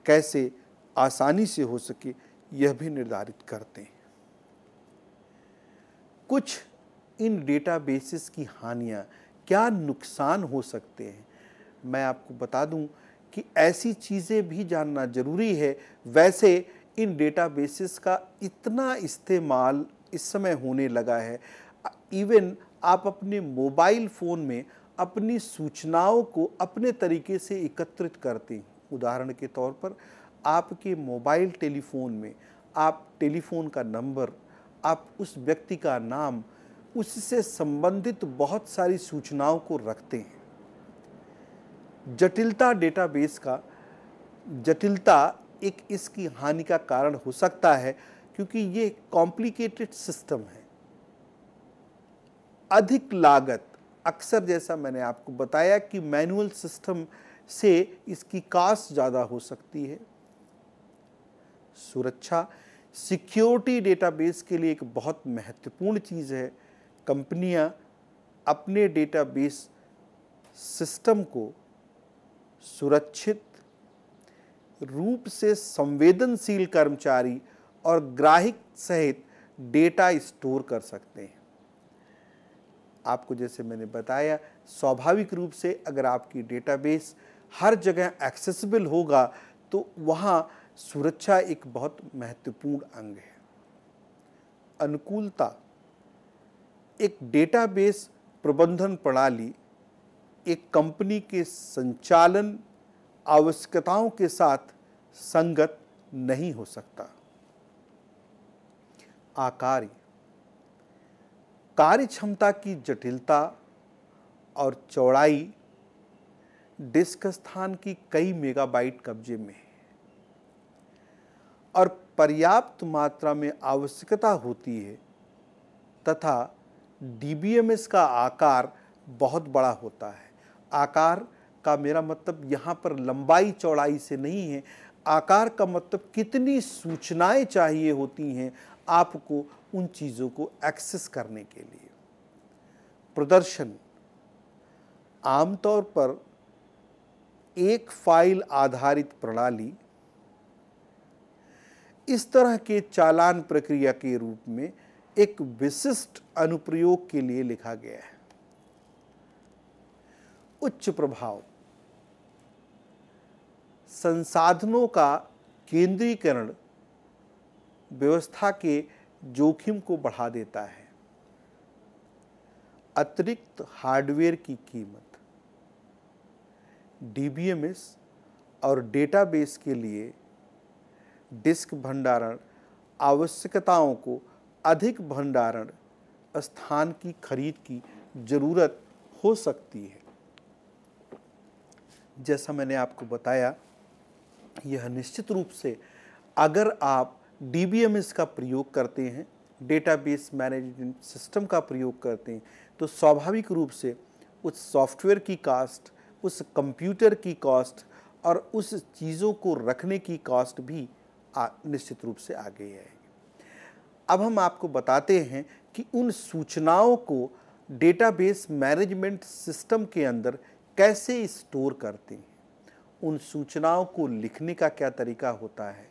कैसे आसानी से हो सके यह भी निर्धारित करते हैं। कुछ इन डेटाबेसेस की हानियाँ, क्या नुकसान हो सकते हैं, मैं आपको बता दूं कि ऐसी चीज़ें भी जानना जरूरी है। वैसे इन डेटाबेसेस का इतना इस्तेमाल इस समय होने लगा है, इवन आप अपने मोबाइल फ़ोन में अपनी सूचनाओं को अपने तरीके से एकत्रित करते हैं। उदाहरण के तौर पर आपके मोबाइल टेलीफोन में आप टेलीफोन का नंबर, आप उस व्यक्ति का नाम, उससे संबंधित बहुत सारी सूचनाओं को रखते हैं। जटिलता डेटाबेस का जटिलता एक इसकी हानि का कारण हो सकता है, क्योंकि ये कॉम्प्लिकेटेड सिस्टम है। अधिक लागत, अक्सर जैसा मैंने आपको बताया कि मैनुअल सिस्टम से इसकी कॉस्ट ज़्यादा हो सकती है। सुरक्षा, सिक्योरिटी डेटाबेस के लिए एक बहुत महत्वपूर्ण चीज़ है। कंपनियां अपने डेटाबेस सिस्टम को सुरक्षित रूप से संवेदनशील कर्मचारी और ग्राहक सहित डेटा स्टोर कर सकते हैं। आपको जैसे मैंने बताया, स्वाभाविक रूप से अगर आपकी डेटाबेस हर जगह एक्सेसिबल होगा तो वहाँ सुरक्षा एक बहुत महत्वपूर्ण अंग है। अनुकूलता, एक डेटाबेस प्रबंधन प्रणाली एक कंपनी के संचालन आवश्यकताओं के साथ संगत नहीं हो सकता। आकार, कार्य क्षमता की जटिलता और चौड़ाई डिस्क स्थान की कई मेगाबाइट कब्जे में है और पर्याप्त मात्रा में आवश्यकता होती है, तथा डीबीएमएस का आकार बहुत बड़ा होता है। आकार का मेरा मतलब यहाँ पर लंबाई चौड़ाई से नहीं है, आकार का मतलब कितनी सूचनाएं चाहिए होती हैं आपको उन चीज़ों को एक्सेस करने के लिए। प्रदर्शन, आमतौर पर एक फाइल आधारित प्रणाली इस तरह के चालान प्रक्रिया के रूप में एक विशिष्ट अनुप्रयोग के लिए लिखा गया है। उच्च प्रभाव, संसाधनों का केंद्रीकरण व्यवस्था के जोखिम को बढ़ा देता है। अतिरिक्त हार्डवेयर की कीमत, डीबीएमएस और डेटाबेस के लिए डिस्क भंडारण आवश्यकताओं को अधिक भंडारण स्थान की खरीद की जरूरत हो सकती है। जैसा मैंने आपको बताया, यह निश्चित रूप से अगर आप डीबीएमएस का प्रयोग करते हैं, डेटाबेस मैनेजमेंट सिस्टम का प्रयोग करते हैं, तो स्वाभाविक रूप से उस सॉफ्टवेयर की कॉस्ट, उस कंप्यूटर की कॉस्ट और उस चीज़ों को रखने की कॉस्ट भी निश्चित रूप से आगे आएगी। अब हम आपको बताते हैं कि उन सूचनाओं को डेटाबेस मैनेजमेंट सिस्टम के अंदर कैसे स्टोर करते हैं, उन सूचनाओं को लिखने का क्या तरीका होता है।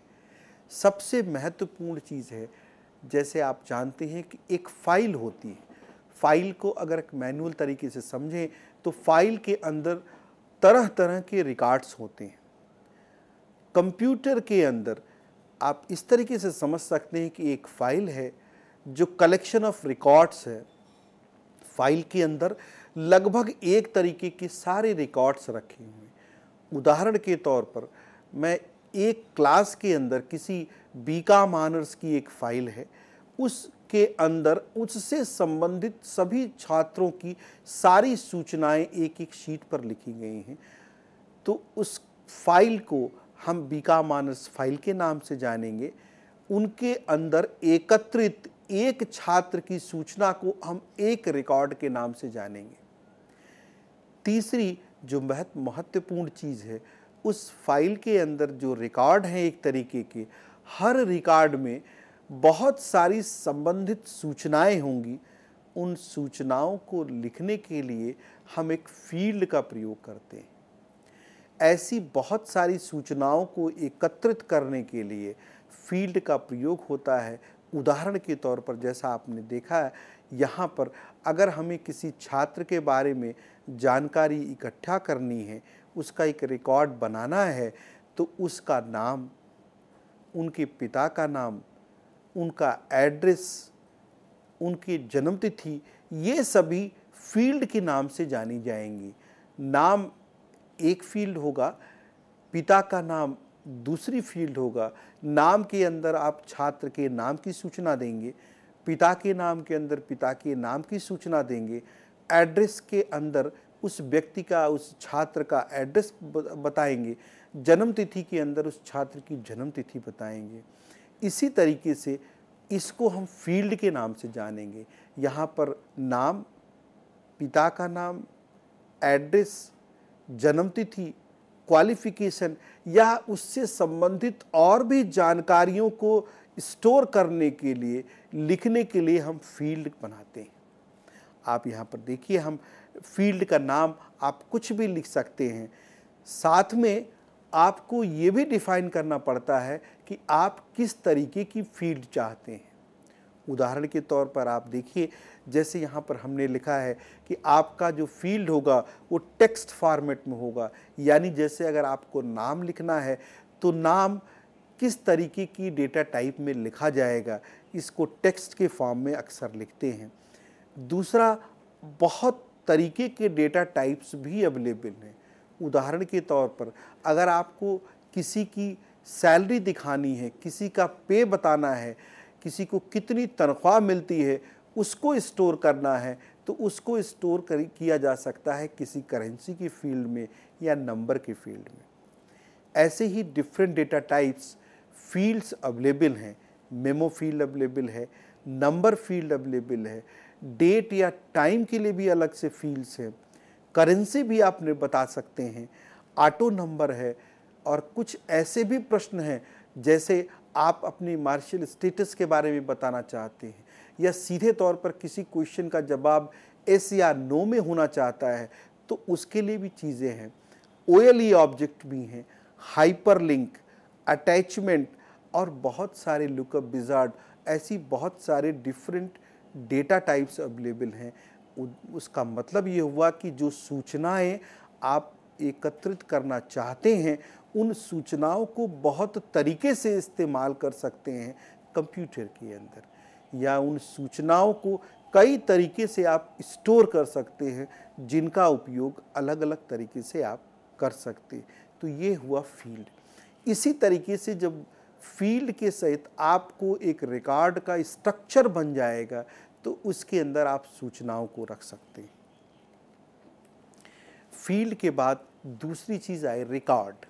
सबसे महत्वपूर्ण चीज़ है, जैसे आप जानते हैं कि एक फाइल होती है, फाइल को अगर एक मैनुअल तरीके से समझें तो फाइल के अंदर तरह तरह के रिकॉर्ड्स होते हैं। कंप्यूटर के अंदर आप इस तरीके से समझ सकते हैं कि एक फाइल है जो कलेक्शन ऑफ रिकॉर्ड्स है। फाइल के अंदर लगभग एक तरीके के सारे रिकॉर्ड्स रखे हुए हैं। उदाहरण के तौर पर मैं एक क्लास के अंदर किसी बीकॉम ऑनर्स की एक फाइल है, उसके अंदर उससे संबंधित सभी छात्रों की सारी सूचनाएं एक एक शीट पर लिखी गई हैं। तो उस फाइल को हम बीकॉम ऑनर्स फाइल के नाम से जानेंगे। उनके अंदर एकत्रित एक छात्र की सूचना को हम एक रिकॉर्ड के नाम से जानेंगे। तीसरी जो महत्वपूर्ण चीज़ है, उस फाइल के अंदर जो रिकॉर्ड हैं एक तरीके के, हर रिकॉर्ड में बहुत सारी संबंधित सूचनाएं होंगी। उन सूचनाओं को लिखने के लिए हम एक फील्ड का प्रयोग करते हैं। ऐसी बहुत सारी सूचनाओं को एकत्रित करने के लिए फील्ड का प्रयोग होता है। उदाहरण के तौर पर जैसा आपने देखा है, यहाँ पर अगर हमें किसी छात्र के बारे में जानकारी इकट्ठा करनी है, उसका एक रिकॉर्ड बनाना है, तो उसका नाम, उनके पिता का नाम, उनका एड्रेस, उनकी जन्मतिथि, ये सभी फील्ड के नाम से जानी जाएंगी। नाम एक फील्ड होगा, पिता का नाम दूसरी फील्ड होगा। नाम के अंदर आप छात्र के नाम की सूचना देंगे, पिता के नाम के अंदर पिता के नाम की सूचना देंगे, एड्रेस के अंदर उस व्यक्ति का, उस छात्र का एड्रेस बताएंगे, जन्मतिथि के अंदर उस छात्र की जन्मतिथि बताएंगे। इसी तरीके से इसको हम फील्ड के नाम से जानेंगे। यहाँ पर नाम, पिता का नाम, एड्रेस, जन्मतिथि, क्वालिफिकेशन या उससे संबंधित और भी जानकारियों को स्टोर करने के लिए, लिखने के लिए हम फील्ड बनाते हैं। आप यहाँ पर देखिए, हम फील्ड का नाम आप कुछ भी लिख सकते हैं। साथ में आपको ये भी डिफाइन करना पड़ता है कि आप किस तरीके की फील्ड चाहते हैं। उदाहरण के तौर पर आप देखिए, जैसे यहाँ पर हमने लिखा है कि आपका जो फील्ड होगा वो टेक्स्ट फॉर्मेट में होगा। यानी जैसे अगर आपको नाम लिखना है तो नाम किस तरीके की डेटा टाइप में लिखा जाएगा, इसको टेक्स्ट के फॉर्म में अक्सर लिखते हैं। दूसरा, बहुत तरीके के डेटा टाइप्स भी अवेलेबल हैं। उदाहरण के तौर पर अगर आपको किसी की सैलरी दिखानी है, किसी का पे बताना है, किसी को कितनी तनख्वाह मिलती है, उसको स्टोर करना है, तो उसको स्टोर किया जा सकता है किसी करेंसी की फील्ड में या नंबर की फील्ड में। ऐसे ही different data types fields available हैं। मेमो फील्ड अवेलेबल है, नंबर फील्ड अवेलेबल है, डेट या टाइम के लिए भी अलग से फील्ड्स हैं, करेंसी भी आप बता सकते हैं, ऑटो नंबर है, और कुछ ऐसे भी प्रश्न हैं जैसे आप अपनी मार्शियल स्टेटस के बारे में बताना चाहते हैं या सीधे तौर पर किसी क्वेश्चन का जवाब एस या नो में होना चाहता है, तो उसके लिए भी चीज़ें हैं। OLE ऑब्जेक्ट भी हैं, हाइपरलिंक, अटैचमेंट और बहुत सारे लुकअप विजार्ड, ऐसी बहुत सारे डिफरेंट डेटा टाइप्स अवेलेबल हैं। उसका मतलब ये हुआ कि जो सूचनाएं आप एकत्रित करना चाहते हैं, उन सूचनाओं को बहुत तरीके से इस्तेमाल कर सकते हैं कंप्यूटर के अंदर, या उन सूचनाओं को कई तरीके से आप स्टोर कर सकते हैं, जिनका उपयोग अलग अलग तरीके से आप कर सकते हैं। तो ये हुआ फील्ड। इसी तरीके से जब फील्ड के सहित आपको एक रिकॉर्ड का स्ट्रक्चर बन जाएगा, तो उसके अंदर आप सूचनाओं को रख सकते हैं। फील्ड के बाद दूसरी चीज़ आए रिकॉर्ड।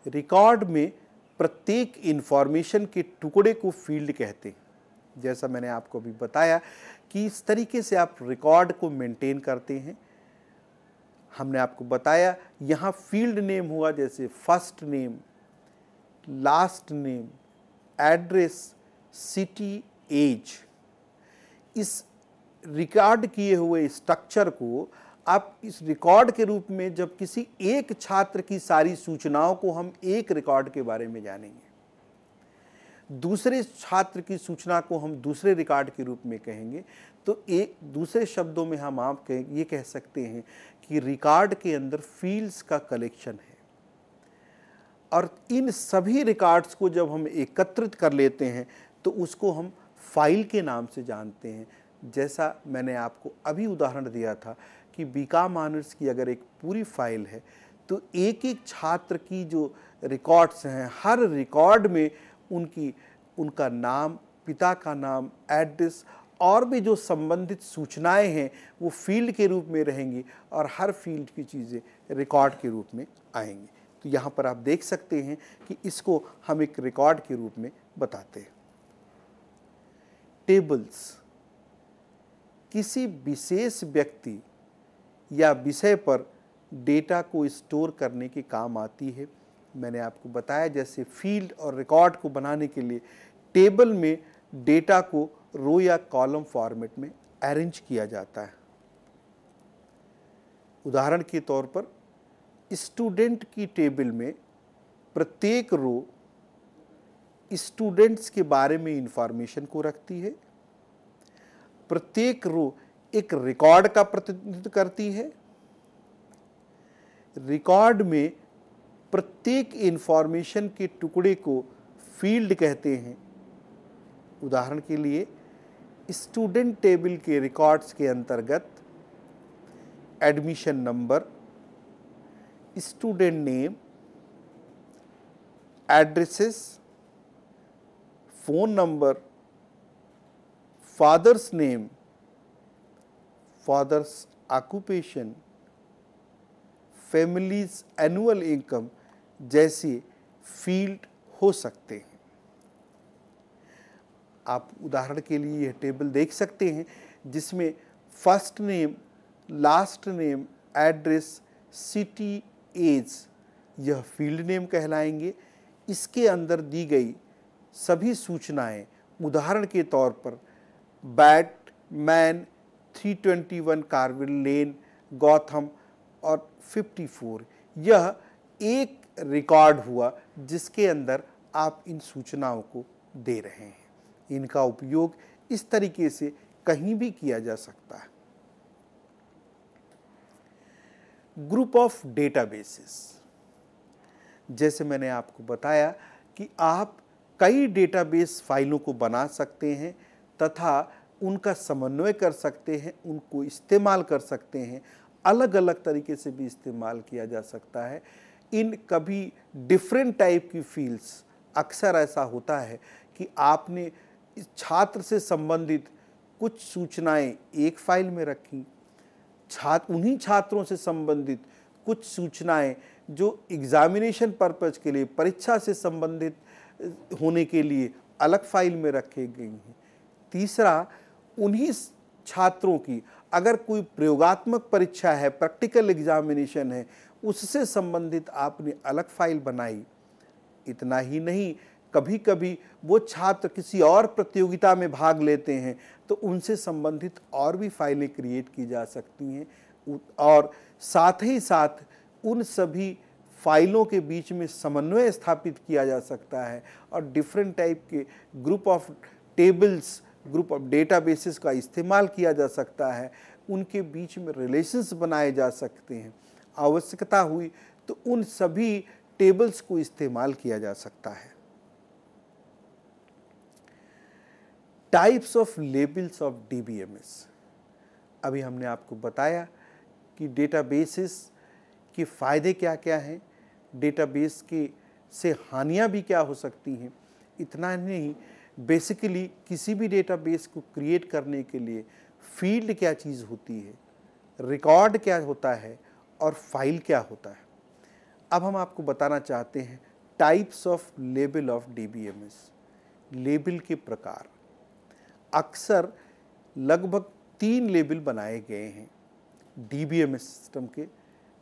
रिकॉर्ड में प्रत्येक इंफॉर्मेशन के टुकड़े को फील्ड कहते हैं। जैसा मैंने आपको अभी बताया कि इस तरीके से आप रिकॉर्ड को मेंटेन करते हैं। हमने आपको बताया यहाँ फील्ड नेम हुआ, जैसे first name, last name, address, city, age. इस रिकॉर्ड किए हुए स्ट्रक्चर को आप इस रिकॉर्ड के रूप में, जब किसी एक छात्र की सारी सूचनाओं को हम एक रिकॉर्ड के बारे में जानेंगे, दूसरे छात्र की सूचना को हम दूसरे रिकॉर्ड के रूप में कहेंगे, तो एक दूसरे शब्दों में हम आप ये कह सकते हैं कि रिकॉर्ड के अंदर फील्ड्स का कलेक्शन है। और इन सभी रिकॉर्ड्स को जब हम एकत्रित कर लेते हैं तो उसको हम फाइल के नाम से जानते हैं। जैसा मैंने आपको अभी उदाहरण दिया था कि बीकॉम ऑनर्स की अगर एक पूरी फाइल है, तो एक एक छात्र की जो रिकॉर्ड्स हैं, हर रिकॉर्ड में उनका नाम, पिता का नाम, एड्रेस और भी जो संबंधित सूचनाएं हैं वो फील्ड के रूप में रहेंगी और हर फील्ड की चीज़ें रिकॉर्ड के रूप में आएंगी। तो यहाँ पर आप देख सकते हैं कि इसको हम एक रिकॉर्ड के रूप में बताते हैं। टेबल्स, किसी विशेष व्यक्ति या विषय पर डेटा को स्टोर करने के काम आती है। मैंने आपको बताया जैसे फील्ड और रिकॉर्ड को बनाने के लिए टेबल में डेटा को रो या कॉलम फॉर्मेट में अरेंज किया जाता है। उदाहरण के तौर पर स्टूडेंट की टेबल में प्रत्येक रो स्टूडेंट्स के बारे में इंफॉर्मेशन को रखती है। प्रत्येक रो एक रिकॉर्ड का प्रतिनिधित्व करती है। रिकॉर्ड में प्रत्येक इंफॉर्मेशन के टुकड़े को फील्ड कहते हैं। उदाहरण के लिए स्टूडेंट टेबल के रिकॉर्ड्स के अंतर्गत admission number, student name, addresses, phone number, father's name, father's occupation, families annual income जैसे फील्ड हो सकते हैं। आप उदाहरण के लिए यह टेबल देख सकते हैं जिसमें first name, last name, address, city, age यह फील्ड नेम कहलाएंगे। इसके अंदर दी गई सभी सूचनाएं उदाहरण के तौर पर बैट मैन, 321 कार्विल लेन, गौथम और 54 यह एक रिकॉर्ड हुआ जिसके अंदर आप इन सूचनाओं को दे रहे हैं। इनका उपयोग इस तरीके से कहीं भी किया जा सकता है। ग्रुप ऑफ डेटाबेसेस, जैसे मैंने आपको बताया कि आप कई डेटाबेस फाइलों को बना सकते हैं तथा उनका समन्वय कर सकते हैं, उनको इस्तेमाल कर सकते हैं। अलग अलग तरीके से भी इस्तेमाल किया जा सकता है। इन कभी डिफरेंट टाइप की फील्ड्स, अक्सर ऐसा होता है कि आपने छात्र से संबंधित कुछ सूचनाएं एक फाइल में रखी, उन्हीं छात्रों से संबंधित कुछ सूचनाएं जो एग्जामिनेशन पर्पज के लिए, परीक्षा से संबंधित होने के लिए अलग फाइल में रखे गई हैं। तीसरा, उन्हीं छात्रों की अगर कोई प्रयोगात्मक परीक्षा है, प्रैक्टिकल एग्जामिनेशन है, उससे संबंधित आपने अलग फाइल बनाई। इतना ही नहीं, कभी कभी वो छात्र किसी और प्रतियोगिता में भाग लेते हैं तो उनसे संबंधित और भी फाइलें क्रिएट की जा सकती हैं और साथ ही साथ उन सभी फाइलों के बीच में समन्वय स्थापित किया जा सकता है और डिफरेंट टाइप के group of tables, group of databases का इस्तेमाल किया जा सकता है। उनके बीच में रिलेशंस बनाए जा सकते हैं। आवश्यकता हुई तो उन सभी टेबल्स को इस्तेमाल किया जा सकता है। Types of labels of DBMS, अभी हमने आपको बताया कि डेटाबेसेस के फ़ायदे क्या क्या हैं, डेटाबेस के से हानियां भी क्या हो सकती हैं। इतना नहीं, बेसिकली किसी भी डेटाबेस को क्रिएट करने के लिए फील्ड क्या चीज़ होती है, रिकॉर्ड क्या होता है और फाइल क्या होता है। अब हम आपको बताना चाहते हैं types of label of DBMS. Label के प्रकार, अक्सर लगभग 3 लेबल बनाए गए हैं डीबीएमएस सिस्टम के: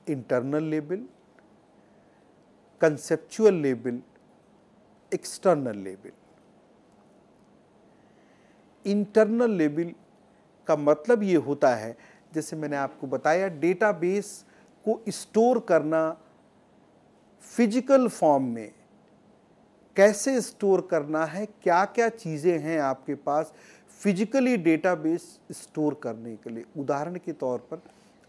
internal label, conceptual label, external label. Internal label का मतलब ये होता है, जैसे मैंने आपको बताया, डेटाबेस को स्टोर करना फिजिकल फॉर्म में, कैसे स्टोर करना है, क्या क्या चीज़ें हैं आपके पास फिजिकली डेटाबेस स्टोर करने के लिए। उदाहरण के तौर पर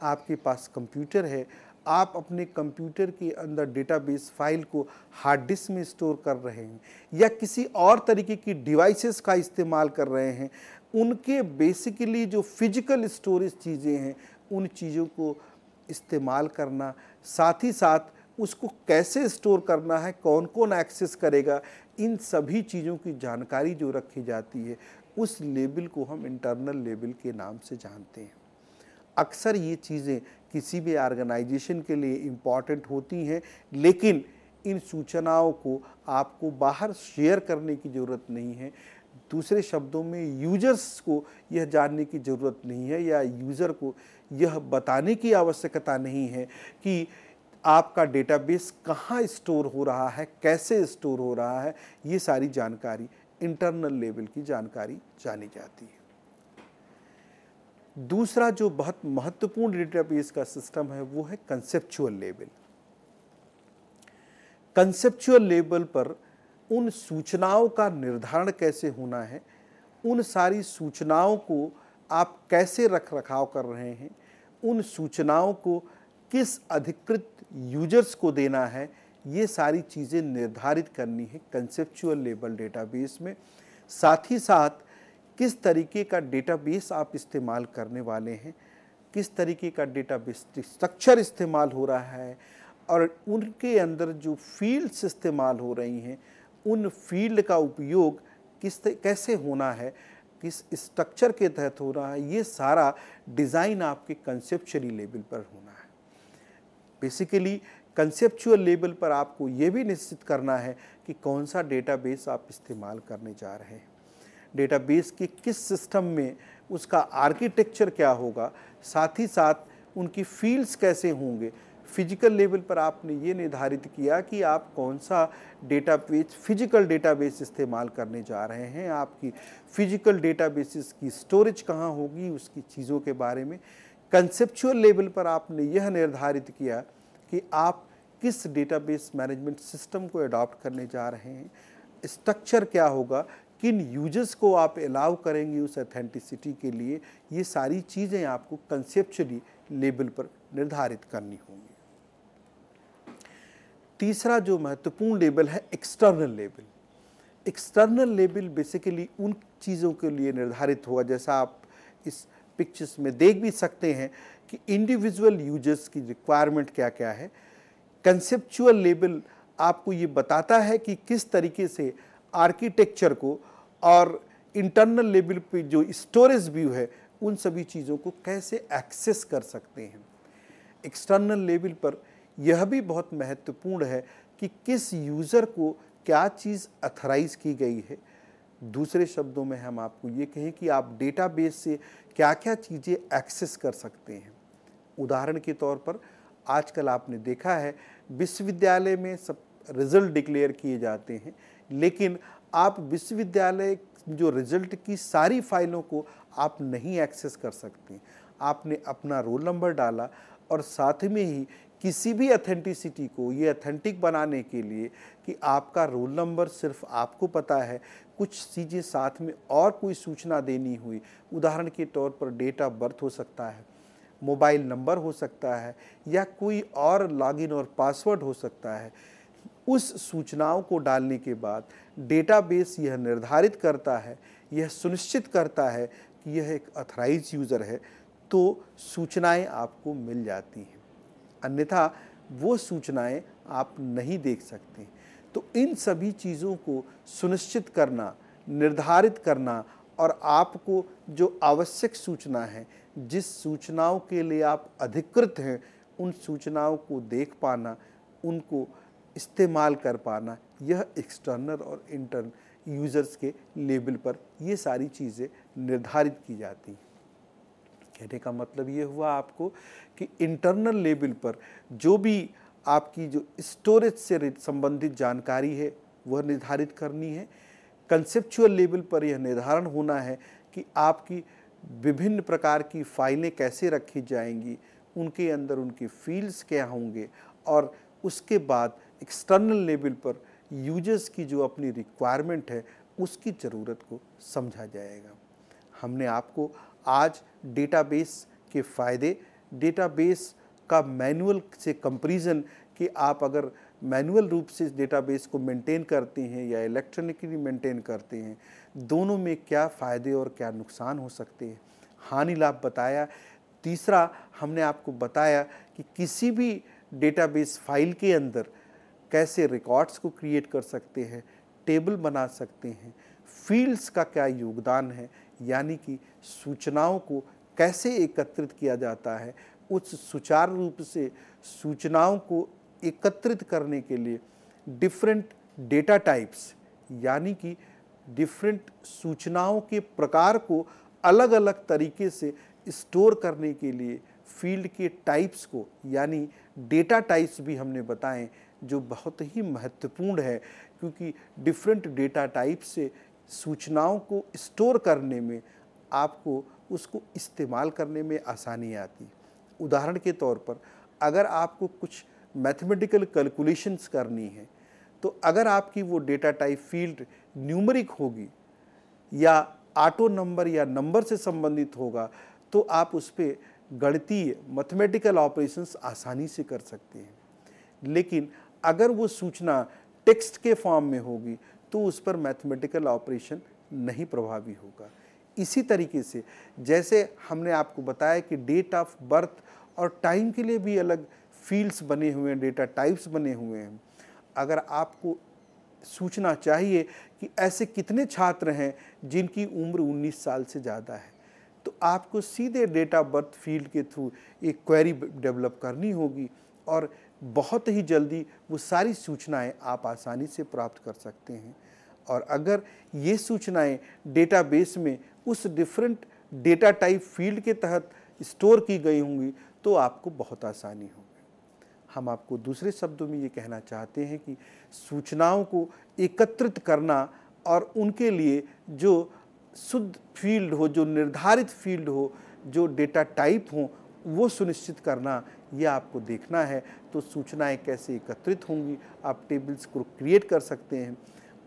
आपके पास कंप्यूटर है, आप अपने कंप्यूटर के अंदर डेटाबेस फाइल को हार्ड डिस्क में स्टोर कर रहे हैं या किसी और तरीके की डिवाइसेस का इस्तेमाल कर रहे हैं, उनके बेसिकली जो फिजिकल स्टोरेज चीज़ें हैं उन चीज़ों को इस्तेमाल करना, साथ ही साथ उसको कैसे स्टोर करना है, कौन कौन एक्सेस करेगा, इन सभी चीज़ों की जानकारी जो रखी जाती है उस लेबल को हम इंटरनल लेबल के नाम से जानते हैं। अक्सर ये चीज़ें किसी भी ऑर्गेनाइजेशन के लिए इम्पॉर्टेंट होती हैं, लेकिन इन सूचनाओं को आपको बाहर शेयर करने की ज़रूरत नहीं है। दूसरे शब्दों में यूजर्स को यह जानने की ज़रूरत नहीं है या यूज़र को यह बताने की आवश्यकता नहीं है कि आपका डेटाबेस कहाँ स्टोर हो रहा है, कैसे स्टोर हो रहा है। ये सारी जानकारी इंटरनल लेवल की जानकारी जानी जाती है। दूसरा जो बहुत महत्वपूर्ण डेटाबेस का सिस्टम है वो है कंसेप्चुअल लेवल। कंसेप्चुअल लेवल पर उन सूचनाओं का निर्धारण कैसे होना है, उन सारी सूचनाओं को आप कैसे रख रखाव कर रहे हैं, उन सूचनाओं को किस अधिकृत यूजर्स को देना है, ये सारी चीज़ें निर्धारित करनी है कंसेप्चुअल लेवल डेटाबेस में। साथ ही साथ किस तरीके का डेटाबेस आप इस्तेमाल करने वाले हैं, किस तरीके का डेटाबेस स्ट्रक्चर इस्तेमाल हो रहा है और उनके अंदर जो फील्ड्स इस्तेमाल हो रही हैं उन फील्ड का उपयोग कैसे होना है, किस स्ट्रक्चर के तहत हो रहा है, ये सारा डिज़ाइन आपके कंसेप्चुअली लेवल पर होना है। बेसिकली कंसेप्चुअल लेवल पर आपको ये भी निश्चित करना है कि कौन सा डेटाबेस आप इस्तेमाल करने जा रहे हैं, डेटाबेस के किस सिस्टम में उसका आर्किटेक्चर क्या होगा, साथ ही साथ उनकी फील्ड्स कैसे होंगे। फिजिकल लेवल पर आपने ये निर्धारित किया कि आप कौन सा डेटाबेस फिजिकल डेटाबेस इस्तेमाल करने जा रहे हैं, आपकी फिजिकल डेटाबेसेस की स्टोरेज कहाँ होगी, उसकी चीज़ों के बारे में। कंसेप्चुअल लेवल पर आपने यह निर्धारित किया कि आप किस डेटाबेस मैनेजमेंट सिस्टम को अडॉप्ट करने जा रहे हैं, स्ट्रक्चर क्या होगा, किन यूजर्स को आप अलाउ करेंगे उस ऑथेंटिसिटी के लिए। ये सारी चीज़ें आपको कंसेप्चुअली लेवल पर निर्धारित करनी होंगी। तीसरा जो महत्वपूर्ण लेवल है external level. External level basically उन चीज़ों के लिए निर्धारित होगा, जैसा आप इस पिक्चर्स में देख भी सकते हैं कि इंडिविजुअल यूजर्स की रिक्वायरमेंट क्या क्या है। कंसेप्चुअल लेवल आपको ये बताता है कि किस तरीके से आर्किटेक्चर को और इंटरनल लेवल पे जो स्टोरेज व्यू है उन सभी चीज़ों को कैसे एक्सेस कर सकते हैं। एक्सटर्नल लेवल पर यह भी बहुत महत्वपूर्ण है कि किस यूज़र को क्या चीज़ अथराइज की गई है। दूसरे शब्दों में हम आपको ये कहें कि आप डेटाबेस से क्या क्या चीज़ें एक्सेस कर सकते हैं। उदाहरण के तौर पर आजकल आपने देखा है विश्वविद्यालय में सब रिज़ल्ट डिक्लेयर किए जाते हैं, लेकिन आप विश्वविद्यालय जो रिज़ल्ट की सारी फाइलों को आप नहीं एक्सेस कर सकते। आपने अपना रोल नंबर डाला और साथ में ही किसी भी अथेंटिसिटी को ये अथेंटिक बनाने के लिए कि आपका रोल नंबर सिर्फ आपको पता है, कुछ चीज़ें साथ में और कोई सूचना देनी हुई, उदाहरण के तौर पर डेट ऑफ बर्थ हो सकता है, मोबाइल नंबर हो सकता है या कोई और लॉगिन और पासवर्ड हो सकता है। उस सूचनाओं को डालने के बाद डेटाबेस यह निर्धारित करता है, यह सुनिश्चित करता है कि यह एक ऑथराइज यूज़र है, तो सूचनाएं आपको मिल जाती हैं, अन्यथा वो सूचनाएं आप नहीं देख सकते। तो इन सभी चीज़ों को सुनिश्चित करना, निर्धारित करना और आपको जो आवश्यक सूचना है, जिस सूचनाओं के लिए आप अधिकृत हैं, उन सूचनाओं को देख पाना, उनको इस्तेमाल कर पाना, यह एक्सटर्नल और इंटरनल यूज़र्स के लेवल पर ये सारी चीज़ें निर्धारित की जाती हैं। कहने का मतलब ये हुआ आपको कि इंटरनल लेवल पर जो भी आपकी जो स्टोरेज से संबंधित जानकारी है वह निर्धारित करनी है। कंसेप्चुअल लेवल पर यह निर्धारण होना है कि आपकी विभिन्न प्रकार की फाइलें कैसे रखी जाएंगी, उनके अंदर उनके फील्ड्स क्या होंगे, और उसके बाद एक्सटर्नल लेवल पर यूजर्स की जो अपनी रिक्वायरमेंट है उसकी ज़रूरत को समझा जाएगा। हमने आपको आज डेटाबेस के फ़ायदे, डेटाबेस का मैनुअल से कंपैरिजन कि आप अगर मैनुअल रूप से डेटाबेस को मेंटेन करते हैं या इलेक्ट्रॉनिकली मेंटेन करते हैं, दोनों में क्या फ़ायदे और क्या नुकसान हो सकते हैं, हानि लाभ बताया। तीसरा हमने आपको बताया कि किसी भी डेटाबेस फाइल के अंदर कैसे रिकॉर्ड्स को क्रिएट कर सकते हैं, टेबल बना सकते हैं, फील्ड्स का क्या योगदान है, यानी कि सूचनाओं को कैसे एकत्रित किया जाता है, उस सुचारू रूप से सूचनाओं को एकत्रित करने के लिए डिफरेंट डेटा टाइप्स यानी कि डिफरेंट सूचनाओं के प्रकार को अलग अलग तरीके से स्टोर करने के लिए फील्ड के टाइप्स को, यानी डेटा टाइप्स भी हमने बताएं, जो बहुत ही महत्वपूर्ण है, क्योंकि डिफरेंट डेटा टाइप से सूचनाओं को स्टोर करने में आपको उसको इस्तेमाल करने में आसानी आती है। उदाहरण के तौर पर अगर आपको कुछ मैथमेटिकल कैलकुलेशंस करनी है, तो अगर आपकी वो डेटा टाइप फील्ड न्यूमेरिक होगी या ऑटो नंबर या नंबर से संबंधित होगा, तो आप उस पर गणितीय मैथमेटिकल ऑपरेशंस आसानी से कर सकते हैं। लेकिन अगर वो सूचना टेक्स्ट के फॉर्म में होगी तो उस पर मैथमेटिकल ऑपरेशन नहीं प्रभावी होगा। इसी तरीके से जैसे हमने आपको बताया कि डेट ऑफ बर्थ और टाइम के लिए भी अलग फील्ड्स बने हुए हैं, डेटा टाइप्स बने हुए हैं। अगर आपको सूचना चाहिए कि ऐसे कितने छात्र हैं जिनकी उम्र 19 साल से ज़्यादा है, तो आपको सीधे डेट ऑफ बर्थ फील्ड के थ्रू एक क्वेरी डेवलप करनी होगी और बहुत ही जल्दी वो सारी सूचनाएं आप आसानी से प्राप्त कर सकते हैं। और अगर ये सूचनाएं डेटाबेस में उस डिफरेंट डेटा टाइप फील्ड के तहत स्टोर की गई होंगी तो आपको बहुत आसानी होगी। हम आपको दूसरे शब्दों में ये कहना चाहते हैं कि सूचनाओं को एकत्रित करना और उनके लिए जो शुद्ध फील्ड हो, जो निर्धारित फील्ड हो, जो डेटा टाइप हो, वो सुनिश्चित करना, ये आपको देखना है। तो सूचनाएं कैसे एकत्रित होंगी, आप टेबल्स को क्रिएट कर सकते हैं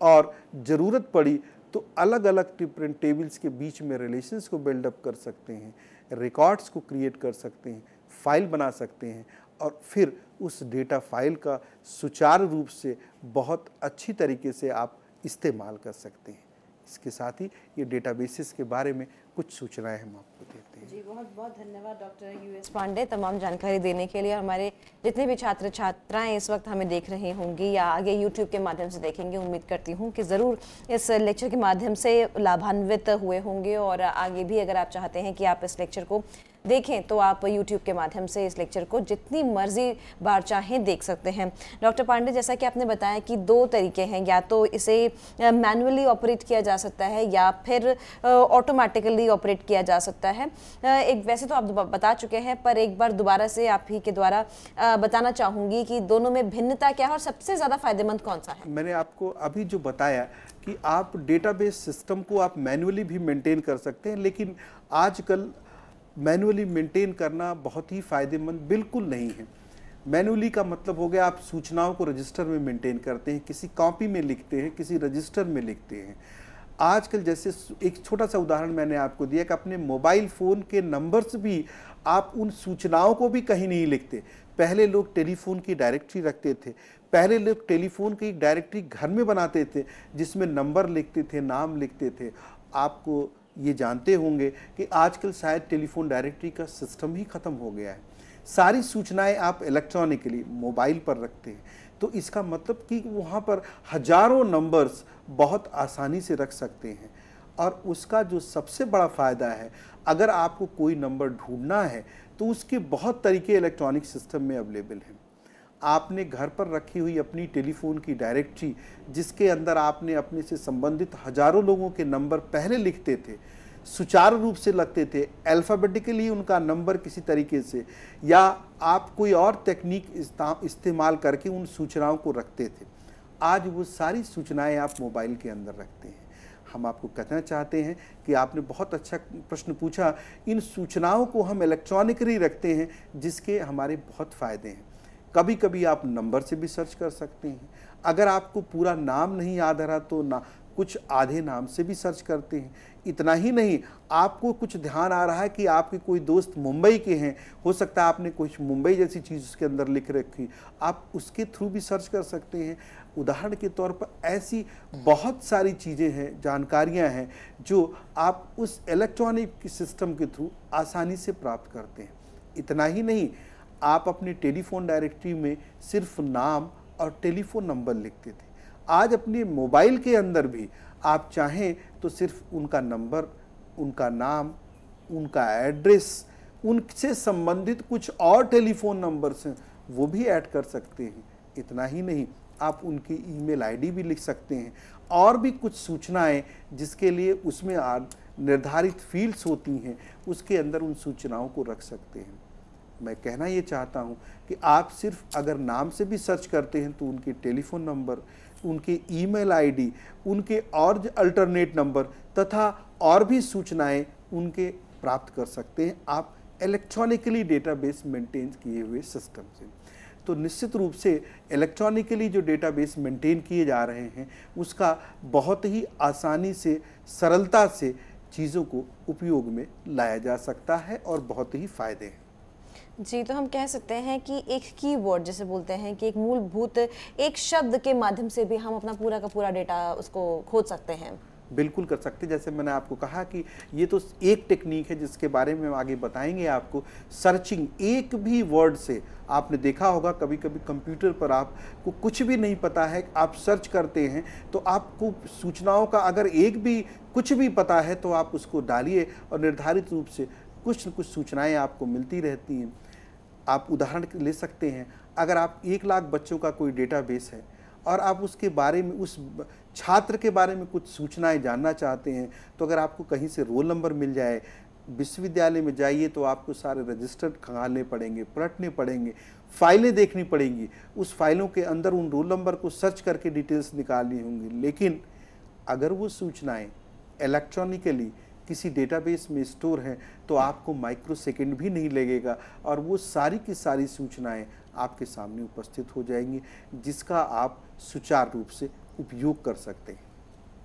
और ज़रूरत पड़ी तो अलग अलग डिफरेंट टेबल्स के बीच में रिलेशंस को बिल्डअप कर सकते हैं, रिकॉर्ड्स को क्रिएट कर सकते हैं, फाइल बना सकते हैं और फिर उस डेटा फाइल का सुचारू रूप से बहुत अच्छी तरीके से आप इस्तेमाल कर सकते हैं। इसके साथ ही ये डेटाबेसेस के बारे में कुछ सूचनाएं हम आपको देते हैं। जी, बहुत बहुत धन्यवाद डॉक्टर यूएस पांडे तमाम जानकारी देने के लिए। हमारे जितने भी छात्र छात्राएं इस वक्त हमें देख रहे होंगे या आगे यूट्यूब के माध्यम से देखेंगे, उम्मीद करती हूं कि ज़रूर इस लेक्चर के माध्यम से लाभान्वित हुए होंगे और आगे भी अगर आप चाहते हैं कि आप इस लेक्चर को देखें तो आप YouTube के माध्यम से इस लेक्चर को जितनी मर्जी बार चाहें देख सकते हैं। डॉक्टर पांडे, जैसा कि आपने बताया कि दो तरीके हैं, या तो इसे मैनुअली ऑपरेट किया जा सकता है या फिर ऑटोमेटिकली ऑपरेट किया जा सकता है। एक वैसे तो आप बता चुके हैं, पर एक बार दोबारा से आप ही के द्वारा बताना चाहूँगी कि दोनों में भिन्नता क्या है और सबसे ज़्यादा फायदेमंद कौन सा है। मैंने आपको अभी जो बताया कि आप डेटाबेस सिस्टम को आप मैनुअली भी मेंटेन कर सकते हैं, लेकिन आजकल मैनुअली मेंटेन करना बहुत ही फ़ायदेमंद बिल्कुल नहीं है। मैनुअली का मतलब हो गया आप सूचनाओं को रजिस्टर में मेंटेन करते हैं, किसी कॉपी में लिखते हैं, किसी रजिस्टर में लिखते हैं। आजकल जैसे एक छोटा सा उदाहरण मैंने आपको दिया कि अपने मोबाइल फ़ोन के नंबर्स भी आप उन सूचनाओं को भी कहीं नहीं लिखते। पहले लोग टेलीफोन की डायरेक्टरी रखते थे, पहले लोग टेलीफोन की डायरेक्टरी घर में बनाते थे जिसमें नंबर लिखते थे, नाम लिखते थे। आपको ये जानते होंगे कि आजकल शायद टेलीफोन डायरेक्टरी का सिस्टम ही ख़त्म हो गया है। सारी सूचनाएं आप इलेक्ट्रॉनिकली मोबाइल पर रखते हैं, तो इसका मतलब कि वहाँ पर हजारों नंबर्स बहुत आसानी से रख सकते हैं। और उसका जो सबसे बड़ा फ़ायदा है, अगर आपको कोई नंबर ढूंढना है तो उसके बहुत तरीके इलेक्ट्रॉनिक सिस्टम में अवेलेबल हैं। आपने घर पर रखी हुई अपनी टेलीफोन की डायरेक्टरी, जिसके अंदर आपने अपने से संबंधित हजारों लोगों के नंबर पहले लिखते थे, सुचारू रूप से लगते थे, अल्फ़ाबेटिकली उनका नंबर किसी तरीके से, या आप कोई और तकनीक इस्तेमाल करके उन सूचनाओं को रखते थे। आज वो सारी सूचनाएं आप मोबाइल के अंदर रखते हैं। हम आपको कहना चाहते हैं कि आपने बहुत अच्छा प्रश्न पूछा। इन सूचनाओं को हम इलेक्ट्रॉनिकली रखते हैं, जिसके हमारे बहुत फ़ायदे हैं। कभी कभी आप नंबर से भी सर्च कर सकते हैं। अगर आपको पूरा नाम नहीं याद आ रहा तो कुछ आधे नाम से भी सर्च करते हैं। इतना ही नहीं, आपको कुछ ध्यान आ रहा है कि आपके कोई दोस्त मुंबई के हैं, हो सकता है आपने कुछ मुंबई जैसी चीज़ उसके अंदर लिख रखी, आप उसके थ्रू भी सर्च कर सकते हैं। उदाहरण के तौर पर ऐसी बहुत सारी चीज़ें हैं, जानकारियां हैं जो आप उस इलेक्ट्रॉनिक सिस्टम के थ्रू आसानी से प्राप्त करते हैं। इतना ही नहीं, आप अपने टेलीफोन डायरेक्टरी में सिर्फ नाम और टेलीफोन नंबर लिखते थे। आज अपने मोबाइल के अंदर भी आप चाहें तो सिर्फ उनका नंबर, उनका नाम, उनका एड्रेस, उनसे संबंधित कुछ और टेलीफोन नंबर्स हैं वो भी ऐड कर सकते हैं। इतना ही नहीं, आप उनकी ईमेल आईडी भी लिख सकते हैं, और भी कुछ सूचनाएं जिसके लिए उसमें निर्धारित फील्ड्स होती हैं, उसके अंदर उन सूचनाओं को रख सकते हैं। मैं कहना ये चाहता हूँ कि आप सिर्फ अगर नाम से भी सर्च करते हैं तो उनके टेलीफोन नंबर, उनके ईमेल आईडी, उनके और अल्टरनेट नंबर तथा और भी सूचनाएं उनके प्राप्त कर सकते हैं आप इलेक्ट्रॉनिकली डेटाबेस मेंटेन किए हुए सिस्टम से। तो निश्चित रूप से इलेक्ट्रॉनिकली जो डेटाबेस मेंटेन किए जा रहे हैं उसका बहुत ही आसानी से, सरलता से चीज़ों को उपयोग में लाया जा सकता है और बहुत ही फ़ायदे हैं। जी, तो हम कह सकते हैं कि एक कीवर्ड जैसे बोलते हैं कि एक मूलभूत एक शब्द के माध्यम से भी हम अपना पूरा का पूरा डेटा उसको खोज सकते हैं। बिल्कुल कर सकते हैं। जैसे मैंने आपको कहा कि ये तो एक टेक्निक है जिसके बारे में हम आगे बताएंगे आपको। सर्चिंग, एक भी वर्ड से आपने देखा होगा कभी कभी कंप्यूटर पर आपको कुछ भी नहीं पता है, आप सर्च करते हैं तो आपको सूचनाओं का अगर एक भी कुछ भी पता है तो आप उसको डालिए और निर्धारित रूप से कुछ न कुछ सूचनाएं आपको मिलती रहती हैं। आप उदाहरण ले सकते हैं, अगर आप 1 लाख बच्चों का कोई डेटाबेस है और आप उसके बारे में, उस छात्र के बारे में कुछ सूचनाएं जानना चाहते हैं, तो अगर आपको कहीं से रोल नंबर मिल जाए, विश्वविद्यालय में जाइए तो आपको सारे रजिस्टर खंगालने पड़ेंगे, पलटने पड़ेंगे, फाइलें देखनी पड़ेंगी, उस फाइलों के अंदर उन रोल नंबर को सर्च करके डिटेल्स निकालनी होंगी। लेकिन अगर वो सूचनाएं इलेक्ट्रॉनिकली किसी डेटाबेस में स्टोर हैं तो आपको माइक्रो सेकेंड भी नहीं लगेगा और वो सारी की सारी सूचनाएं आपके सामने उपस्थित हो जाएंगी, जिसका आप सुचारू रूप से उपयोग कर सकते हैं।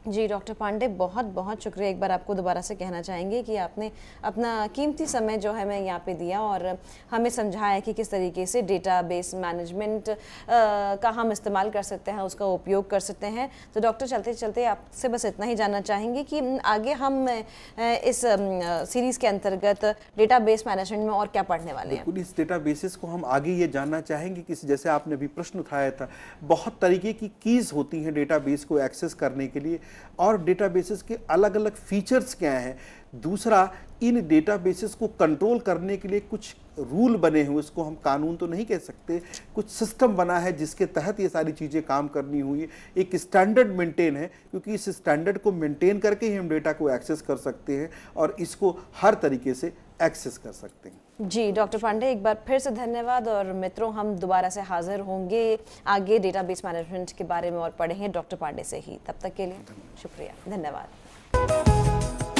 जी डॉक्टर पांडे, बहुत बहुत शुक्रिया। एक बार आपको दोबारा से कहना चाहेंगे कि आपने अपना कीमती समय जो है मैं यहाँ पे दिया और हमें समझाया कि किस तरीके से डेटाबेस मैनेजमेंट का हम इस्तेमाल कर सकते हैं, उसका उपयोग कर सकते हैं। तो डॉक्टर, चलते चलते आपसे बस इतना ही जानना चाहेंगे कि आगे हम इस सीरीज़ के अंतर्गत डेटाबेस मैनेजमेंट में और क्या पढ़ने वाले हैं? बिल्कुल, इस डेटाबेसेस को हम आगे ये जानना चाहेंगे कि जैसे आपने अभी प्रश्न उठाया था, बहुत तरीके की कीज़ होती हैं डेटाबेस को एक्सेस करने के लिए और डेटाबेसेस के अलग अलग फीचर्स क्या हैं। दूसरा, इन डेटाबेसेस को कंट्रोल करने के लिए कुछ रूल बने हैं, उसको हम कानून तो नहीं कह सकते, कुछ सिस्टम बना है जिसके तहत ये सारी चीज़ें काम करनी हुई। एक स्टैंडर्ड मेंटेन है, क्योंकि इस स्टैंडर्ड को मेंटेन करके ही हम डेटा को एक्सेस कर सकते हैं और इसको हर तरीके से एक्सेस कर सकते हैं। जी डॉक्टर पांडे, एक बार फिर से धन्यवाद। और मित्रों, हम दोबारा से हाजिर होंगे आगे डेटाबेस मैनेजमेंट के बारे में और पढ़ेंगे डॉक्टर पांडे से ही। तब तक के लिए शुक्रिया, धन्यवाद।